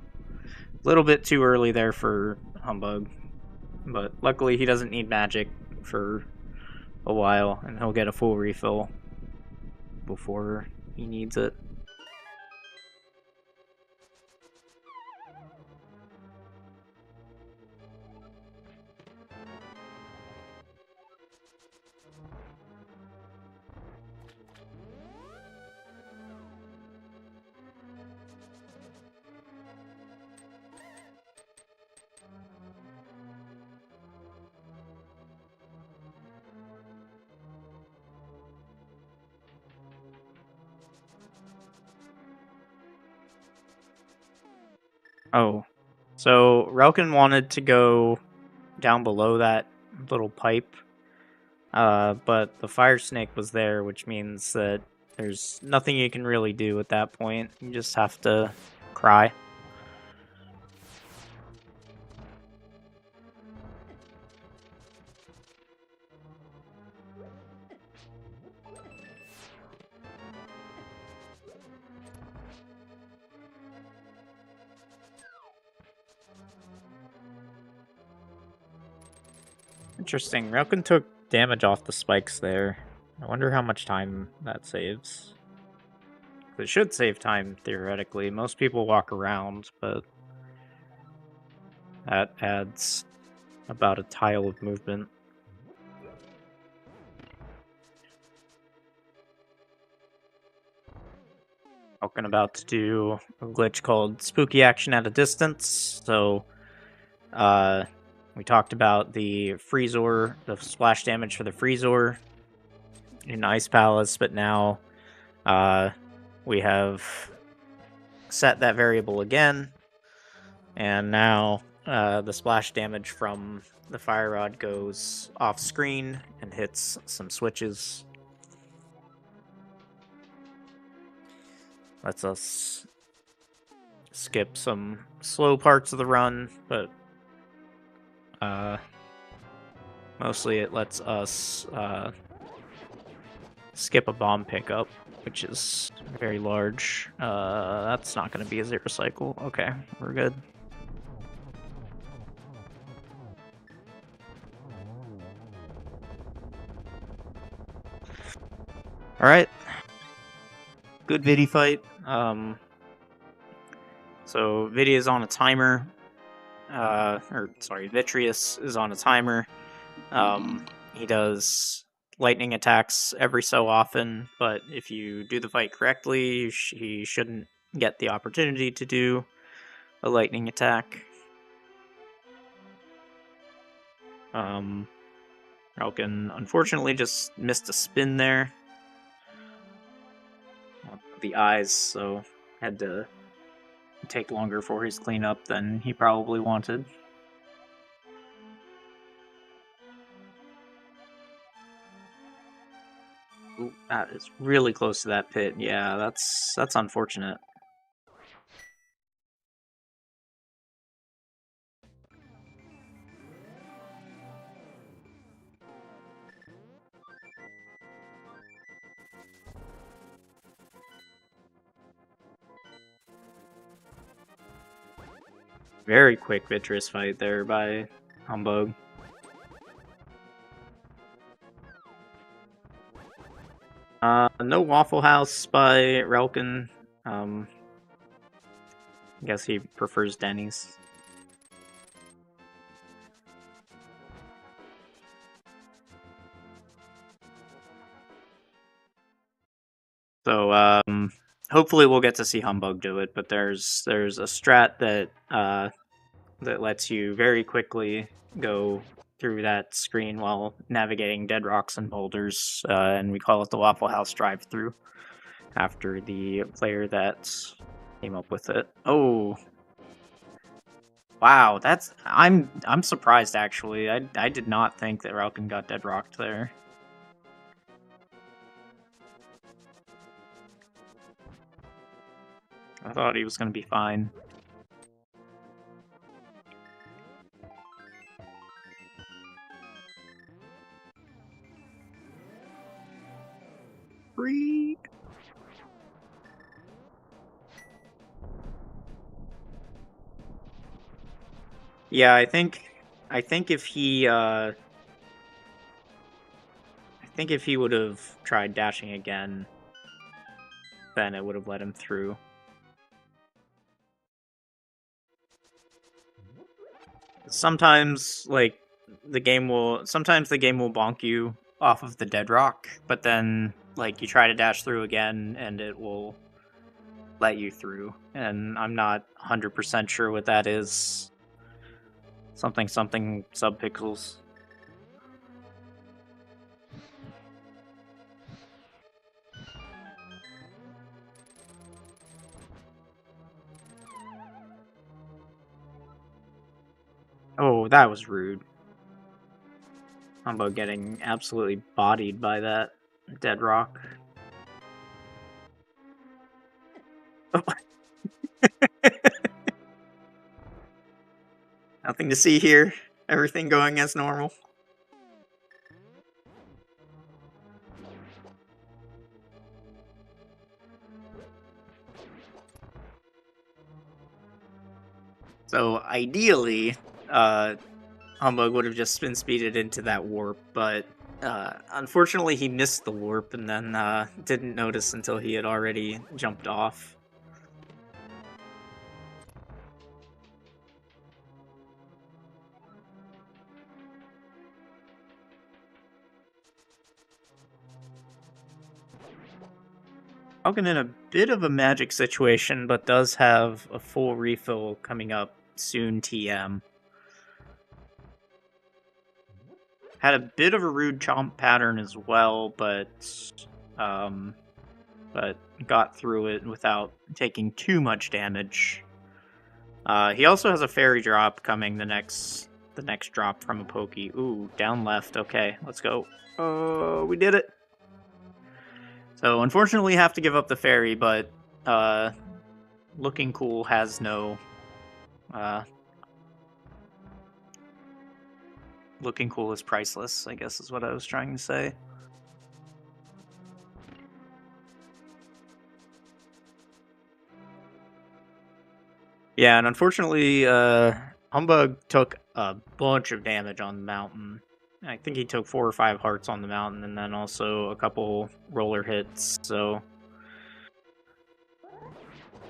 a little bit too early there for Humbugh, but luckily he doesn't need magic for a while, and he'll get a full refill before he needs it. Oh, so relkin wanted to go down below that little pipe, but the fire snake was there, which means that there's nothing you can really do at that point. You just have to cry. Interesting. Relkin took damage off the spikes there. I wonder how much time that saves. It should save time, theoretically. Most people walk around, but that adds about a tile of movement. Relkin about to do a glitch called Spooky Action at a Distance. So, we talked about the Freezor, the splash damage for the Freezor in Ice Palace, but now we have set that variable again, and now the splash damage from the Fire Rod goes off screen and hits some switches. Lets us skip some slow parts of the run, but mostly it lets us skip a bomb pickup, which is very large. That's not going to be a zero cycle. Okay, we're good. Alright. Good Vidi fight. So Vidi is on a timer. Vitreous is on a timer. He does lightning attacks every so often, but if you do the fight relkin, he shouldn't get the opportunity to do a lightning attack. Relkin unfortunately just missed a spin there. The eyes, so had to take longer for his cleanup than he probably wanted. Ooh, that is really close to that pit. Yeah, that's unfortunate. Very quick Vitreous fight there by Humbug. No Waffle House by Relkin. I guess he prefers Denny's. So hopefully we'll get to see Humbug do it, but there's a strat that that lets you very quickly go through that screen while navigating dead rocks and boulders, and we call it the Waffle House drive-through after the player that came up with it. Oh, wow, that's I'm surprised actually. I did not think that Ralkin got dead rocked there. I thought he was gonna be fine. Freak. Yeah, I think if he I think if he would have tried dashing again, then it would have let him through. Sometimes like sometimes the game will bonk you off of the dead rock, but then like you try to dash through again and it will let you through. And I'm not 100% sure what that is. Something subpixels. Oh, that was rude. Humbug getting absolutely bodied by that dead rock. Oh. Nothing to see here. Everything going as normal. So ideally, Humbug would have just been speeded into that warp, but unfortunately he missed the warp and then didn't notice until he had already jumped off. Falcon in a bit of a magic situation, but does have a full refill coming up soon. TM. Had a bit of a rude chomp pattern as well, but got through it without taking too much damage. He also has a fairy drop coming the next drop from a pokey. Ooh, down left. Okay, let's go. Oh, we did it. So unfortunately, have to give up the fairy, but Looking Cool has no. Looking Cool is priceless, I guess is what I was trying to say. Yeah, and unfortunately, Humbug took a bunch of damage on the mountain. I think he took 4 or 5 hearts on the mountain, and then also a couple roller hits, so...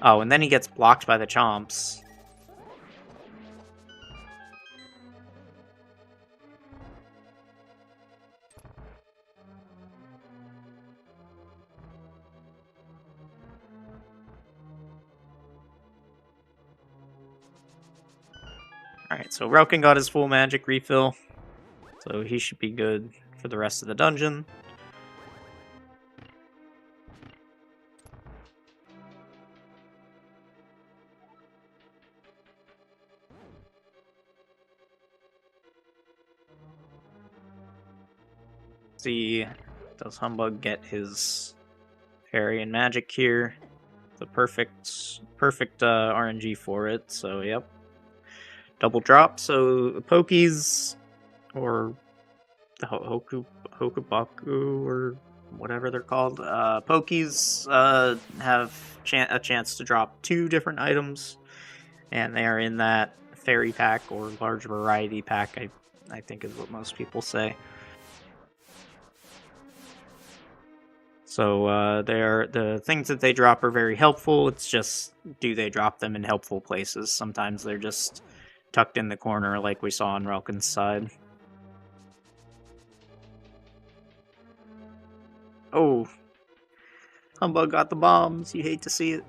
Oh, and then he gets blocked by the chomps. Alright, so Relkin got his full magic refill, so he should be good for the rest of the dungeon. See, Does Humbugh get his Fairy and Magic here? The perfect RNG for it, so yep. Double drop, so the Pokies, or the Hokubaku, or whatever they're called, Pokies have a chance to drop 2 different items, and they are in that Fairy pack, or large variety pack, I think is what most people say. So the things that they drop are very helpful. It's just, do they drop them in helpful places? Sometimes they're just tucked in the corner, like we saw on Relkin's side. Oh, Humbugh got the bombs. You hate to see it.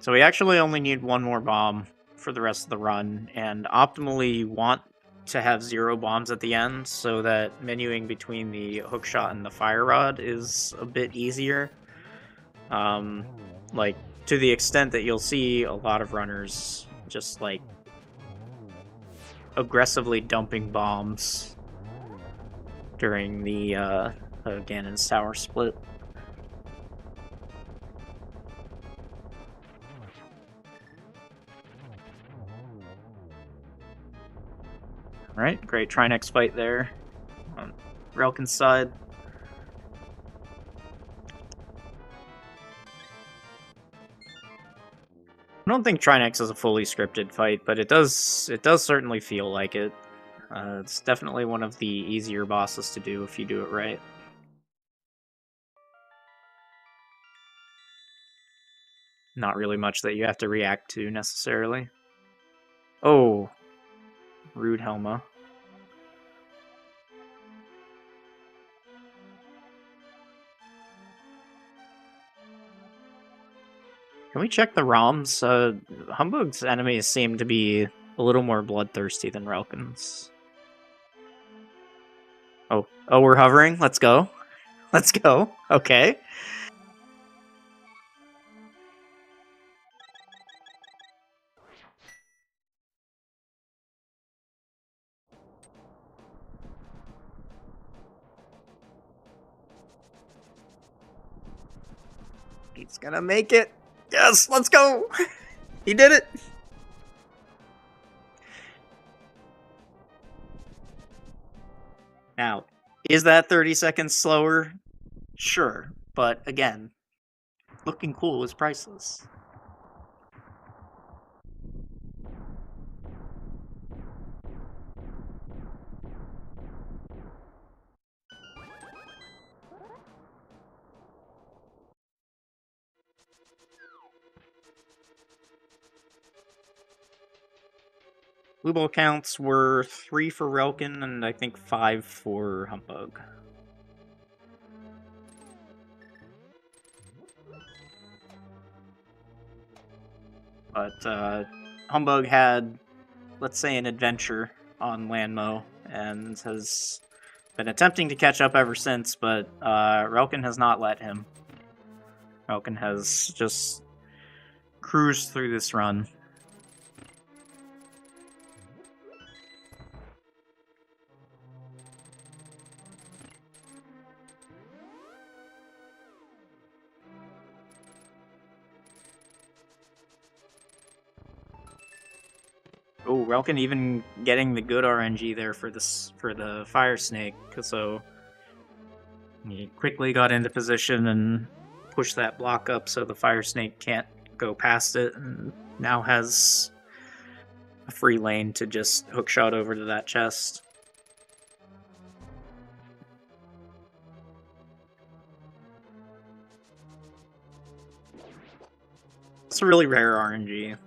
So we actually only need 1 more bomb for the rest of the run, and optimally want to have 0 bombs at the end so that menuing between the hookshot and the fire rod is a bit easier. Like, to the extent that you'll see a lot of runners just, like, aggressively dumping bombs during the Ganon's Tower split. Alright, great Trinex fight there on Relkin's side. I don't think Trinex is a fully scripted fight, but it does certainly feel like it. It's definitely one of the easier bosses to do if you do it right. Not really much that you have to react to, necessarily. Oh, rude Helma. Can we check the ROMs? Humbugh's enemies seem to be a little more bloodthirsty than Relkin's. Oh, we're hovering? Let's go. Let's go. Okay. He's gonna make it. Yes, let's go. He did it. Now, is that 30 seconds slower? Sure, but again, looking cool is priceless. Blue ball counts were 3 for Relkin and I think 5 for Humbugh. But Humbugh had, let's say, an adventure on Landmo and has been attempting to catch up ever since, but Relkin has not let him. Relkin has just cruised through this run. Oh, Relkin even getting the good RNG there for the Fire Snake, so he quickly got into position and pushed that block up so the Fire Snake can't go past it, and now has a free lane to just hookshot over to that chest. It's a really rare RNG.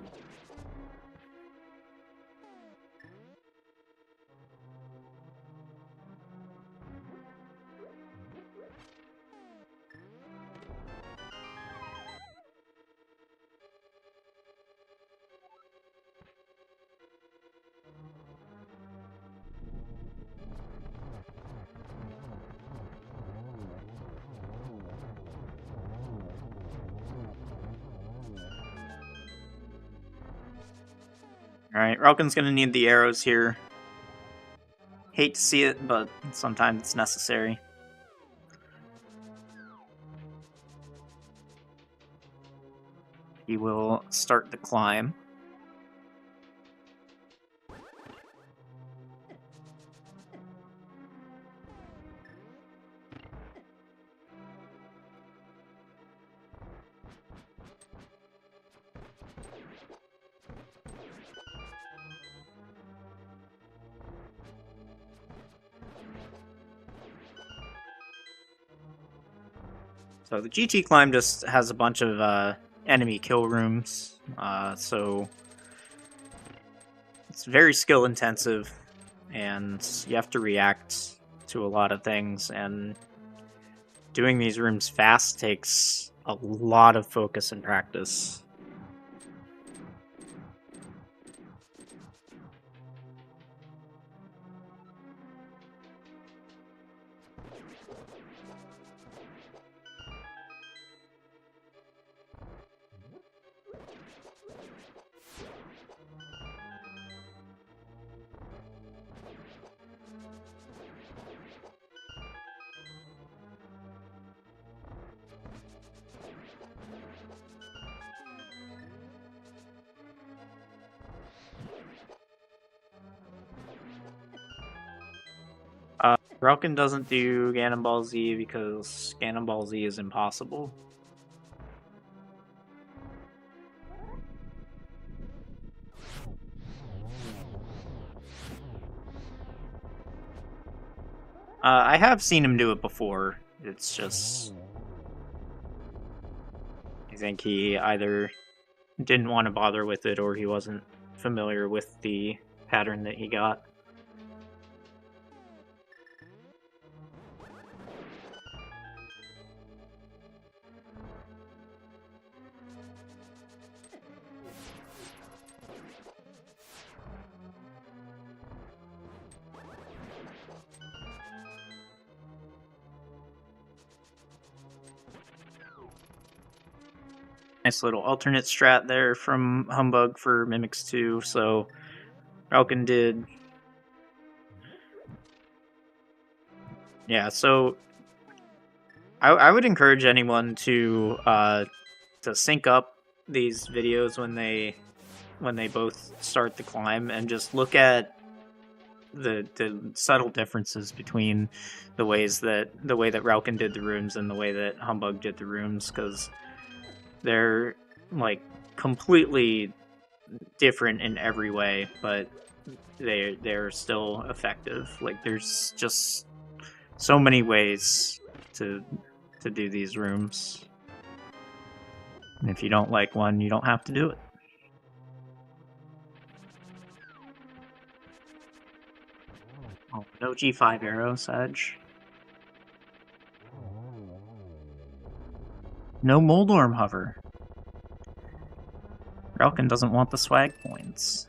Alright, Relkin's gonna need the arrows here. Hate to see it, but sometimes it's necessary. He will start the climb. So the GT climb just has a bunch of enemy kill rooms, so it's very skill intensive, and you have to react to a lot of things, and doing these rooms fast takes a lot of focus and practice. Relkin doesn't do Ganon Ball Z because Ganon Ball Z is impossible. I have seen him do it before. It's just... I think he either didn't want to bother with it or he wasn't familiar with the pattern that he got. Nice little alternate strat there from Humbugh for Mimics 2, so Relkin did... Yeah, so I would encourage anyone to sync up these videos when they both start the climb and just look at the subtle differences between the way that Relkin did the rooms and the way that Humbugh did the rooms, because they're like completely different in every way, but they're still effective. Like there's just so many ways to do these rooms, and if you don't like one, you don't have to do it. Oh, no G5 arrow, Sedge. No Moldorm hover. Relkin doesn't want the swag points.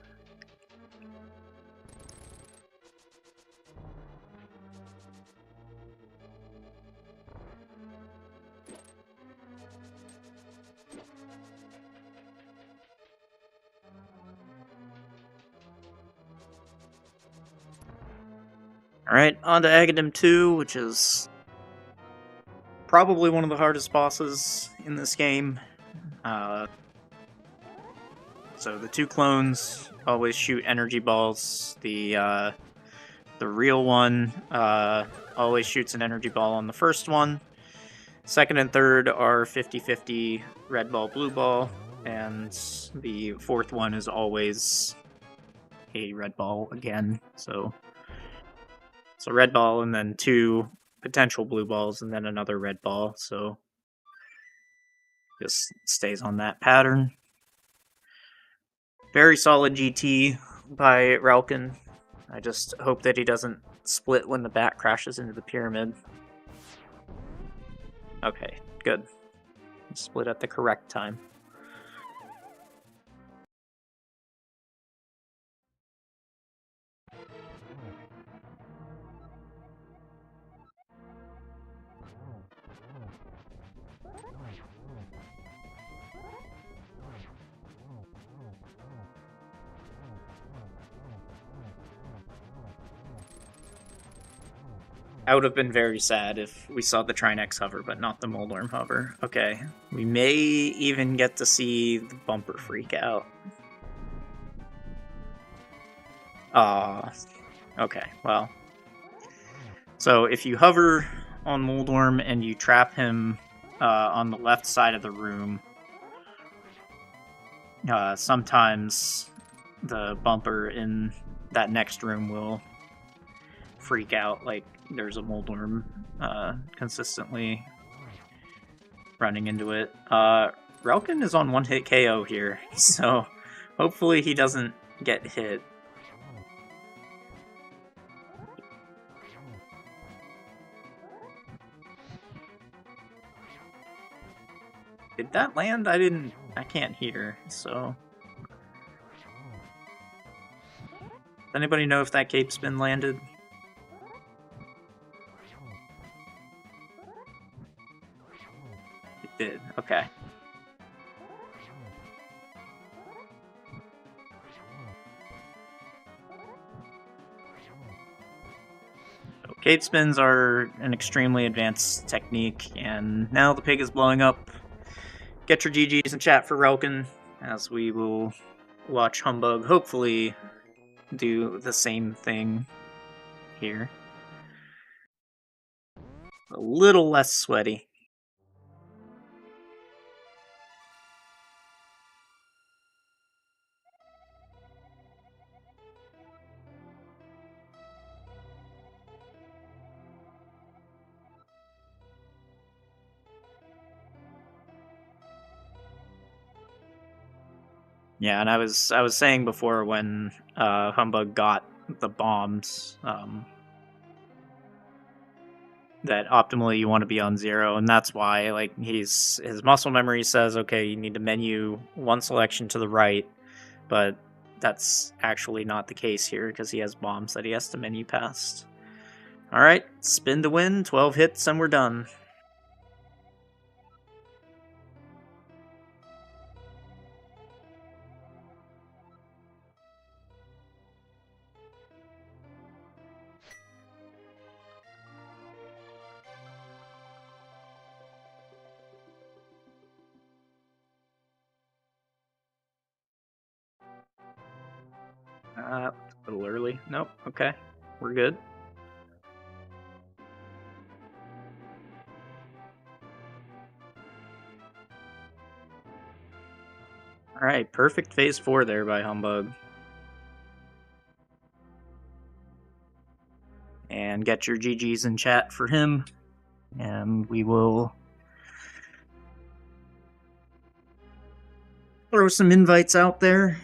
Alright, on to Aghanim 2, which is probably one of the hardest bosses in this game. So the two clones always shoot energy balls. The real one always shoots an energy ball on the first one. Second and third are 50-50 red ball, blue ball, and the fourth one is always a red ball again. So red ball and then two potential blue balls and then another red ball. So just stays on that pattern. Very solid GT by Relkin. I just hope that he doesn't split when the bat crashes into the pyramid. Okay, good. Split at the correct time. I would have been very sad if we saw the Trinex hover, but not the Moldorm hover. Okay. We may even get to see the bumper freak out. Okay, well. So if you hover on Moldorm and you trap him on the left side of the room, sometimes the bumper in that next room will freak out, like there's a Moldorm consistently running into it. Relkin is on one-hit KO here, so hopefully he doesn't get hit. Did that land? I can't hear, so... Does anybody know if that cape spin landed? It did, okay. So cape spins are an extremely advanced technique, and now the pig is blowing up. Get your GGs in chat for Relkin, as we will watch Humbugh hopefully do the same thing here. A little less sweaty. Yeah, and I was saying before when Humbugh got the bombs that optimally you want to be on 0, and that's why like his muscle memory says, okay, you need to menu one selection to the right, but that's actually not the case here because he has bombs that he has to menu past. All right, spin to win, 12 hits, and we're done. A little early. Nope. Okay. We're good. Alright, perfect phase 4 there by Humbugh. And get your GGs in chat for him. And we will throw some invites out there.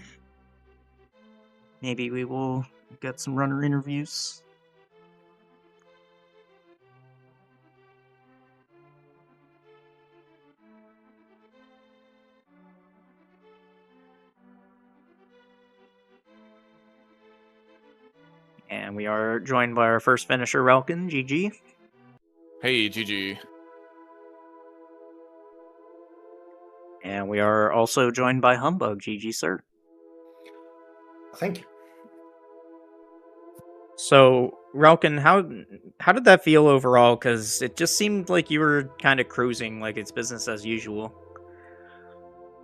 Maybe we will get some runner interviews. And we are joined by our first finisher, Relkin. GG. Hey, GG. And we are also joined by Humbugh. GG, sir. Thank you. So, Relkin, how did that feel overall? Because it just seemed like you were kind of cruising, like it's business as usual.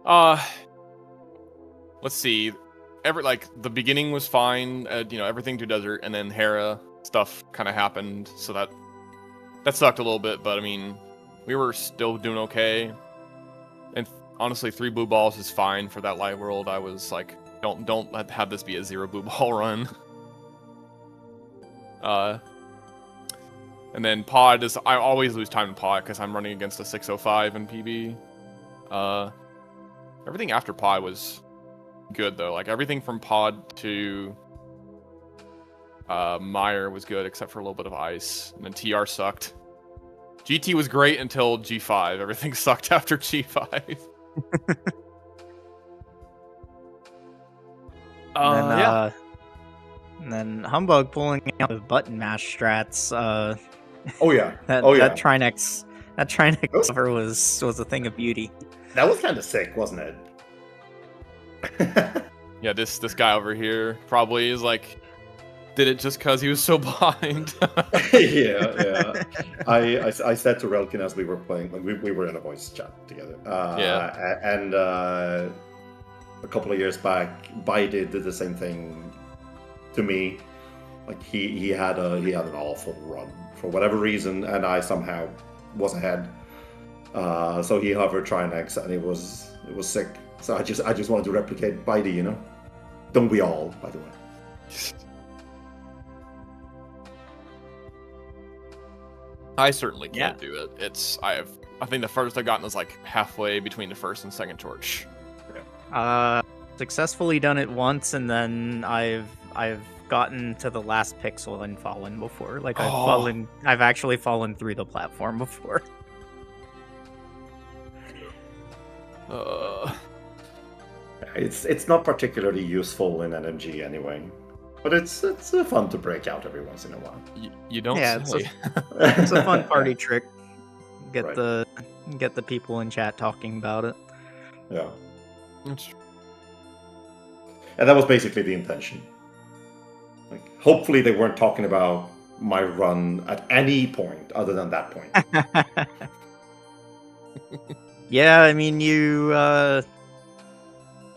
Let's see. The beginning was fine. Everything to desert, and then Hera stuff kind of happened, so that sucked a little bit. But I mean, we were still doing okay. And honestly, 3 blue balls is fine for that light world. I was like, don't have this be a 0 blue ball run. And then pod is, I always lose time in pod because I'm running against a 605 in PB. Everything after pod was good though. Like everything from pod to Meyer was good except for a little bit of ice. And then TR sucked. GT was great until G5. Everything sucked after G5. Yeah. And then Humbugh pulling out the button mash strats. Oh yeah. That Trinex cover was a thing of beauty. That was kind of sick, wasn't it? Yeah, this guy over here probably is like did it just because he was so behind. Yeah. I said to Relkin as we were playing, like we were in a voice chat together. And a couple of years back, Biden did the same thing to me. Like he had an awful run for whatever reason, and I somehow was ahead. So he hovered Trinex, and it was sick. So I just wanted to replicate Biden, you know. Don't we all, by the way? I certainly can't do it. I think the furthest I've gotten is like halfway between the first and second torch. Successfully done it once, and then I've gotten to the last pixel and fallen before. Like I've actually fallen through the platform before. It's not particularly useful in NMG anyway, but it's fun to break out every once in a while. You don't say. It's a fun party trick. Get Right. the people in chat talking about it. Yeah, It's- and that was basically the intention. Like, hopefully they weren't talking about my run at any point other than that point. Yeah, I mean you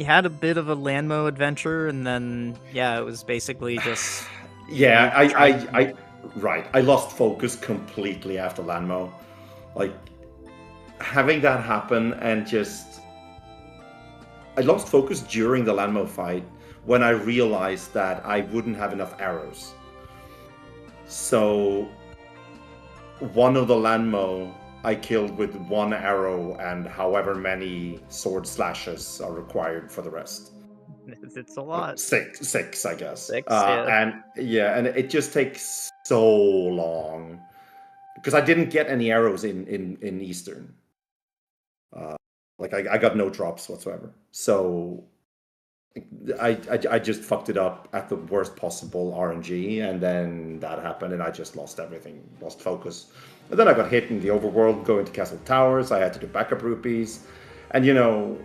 had a bit of a Landmo adventure, and then it was basically just Yeah, I lost focus completely after Landmo. Like, having that happen and I lost focus during the Landmo fight when I realized that I wouldn't have enough arrows. So one of the Landmo I killed with one arrow, and however many sword slashes are required for the rest. it's a lot. Six, I guess. Six, yeah. And it just takes so long because I didn't get any arrows in Eastern. Like I got no drops whatsoever. So I just fucked it up at the worst possible RNG, and then that happened, and I just lost everything, lost focus. And then I got hit in the overworld going to Castle Towers. I had to do backup rupees, and the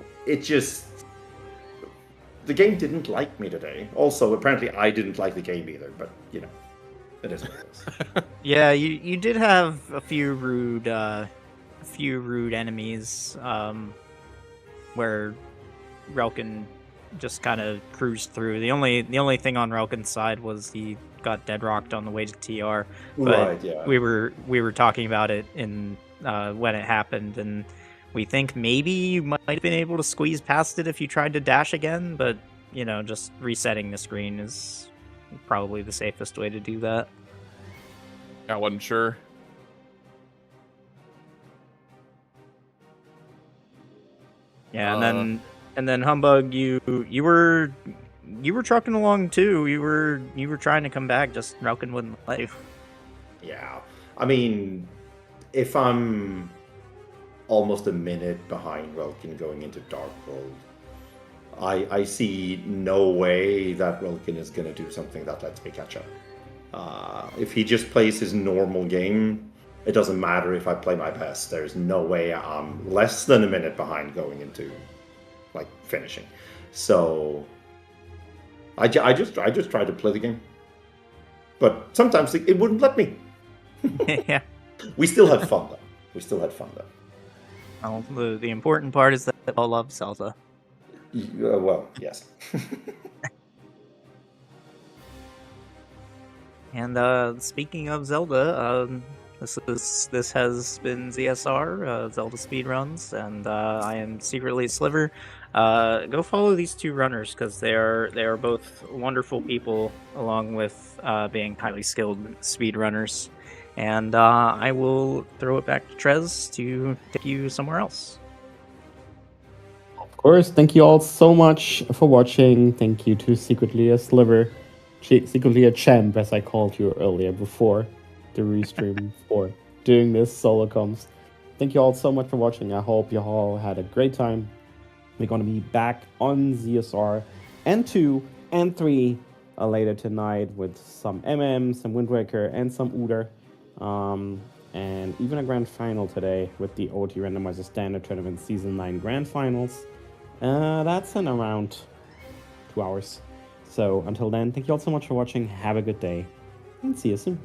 game didn't like me today. Also, apparently I didn't like the game either, but it is what it is. Yeah, you did have a few rude enemies where Relkin just kind of cruised through. The only thing on Relkin's side was he got deadrocked on the way to TR. But Right, yeah. we were talking about it in when it happened, and we think maybe you might have been able to squeeze past it if you tried to dash again, but just resetting the screen is probably the safest way to do that. I wasn't sure. Yeah, and then Humbugh, you were trucking along too. You were trying to come back, just Relkin wouldn't let you. Yeah, I mean, if I'm almost a minute behind Relkin going into Dark World, I see no way that Relkin is going to do something that lets me catch up. If he just plays his normal game, it doesn't matter if I play my best. There's no way I'm less than a minute behind going into finishing. So I just tried to play the game, but sometimes it wouldn't let me. Yeah. We still had fun though. Well, the important part is that we all love Zelda. Well, yes. And speaking of Zelda, this has been ZSR, Zelda Speedruns, and I am secretly Sliver. Go follow these two runners because they are both wonderful people, along with being highly skilled speedrunners. And I will throw it back to Trez to take you somewhere else. Of course, thank you all so much for watching. Thank you to Secretly a Sliver, Secretly a Champ, as I called you earlier before the restream for doing this solo comms. Thank you all so much for watching. I hope you all had a great time. We're going to be back on ZSR N2 and 3 later tonight with some some Wind Waker, and some Uder. And even a grand final today with the OT Randomizer Standard Tournament Season 9 Grand Finals. That's in around 2 hours. So until then, thank you all so much for watching. Have a good day, and see you soon.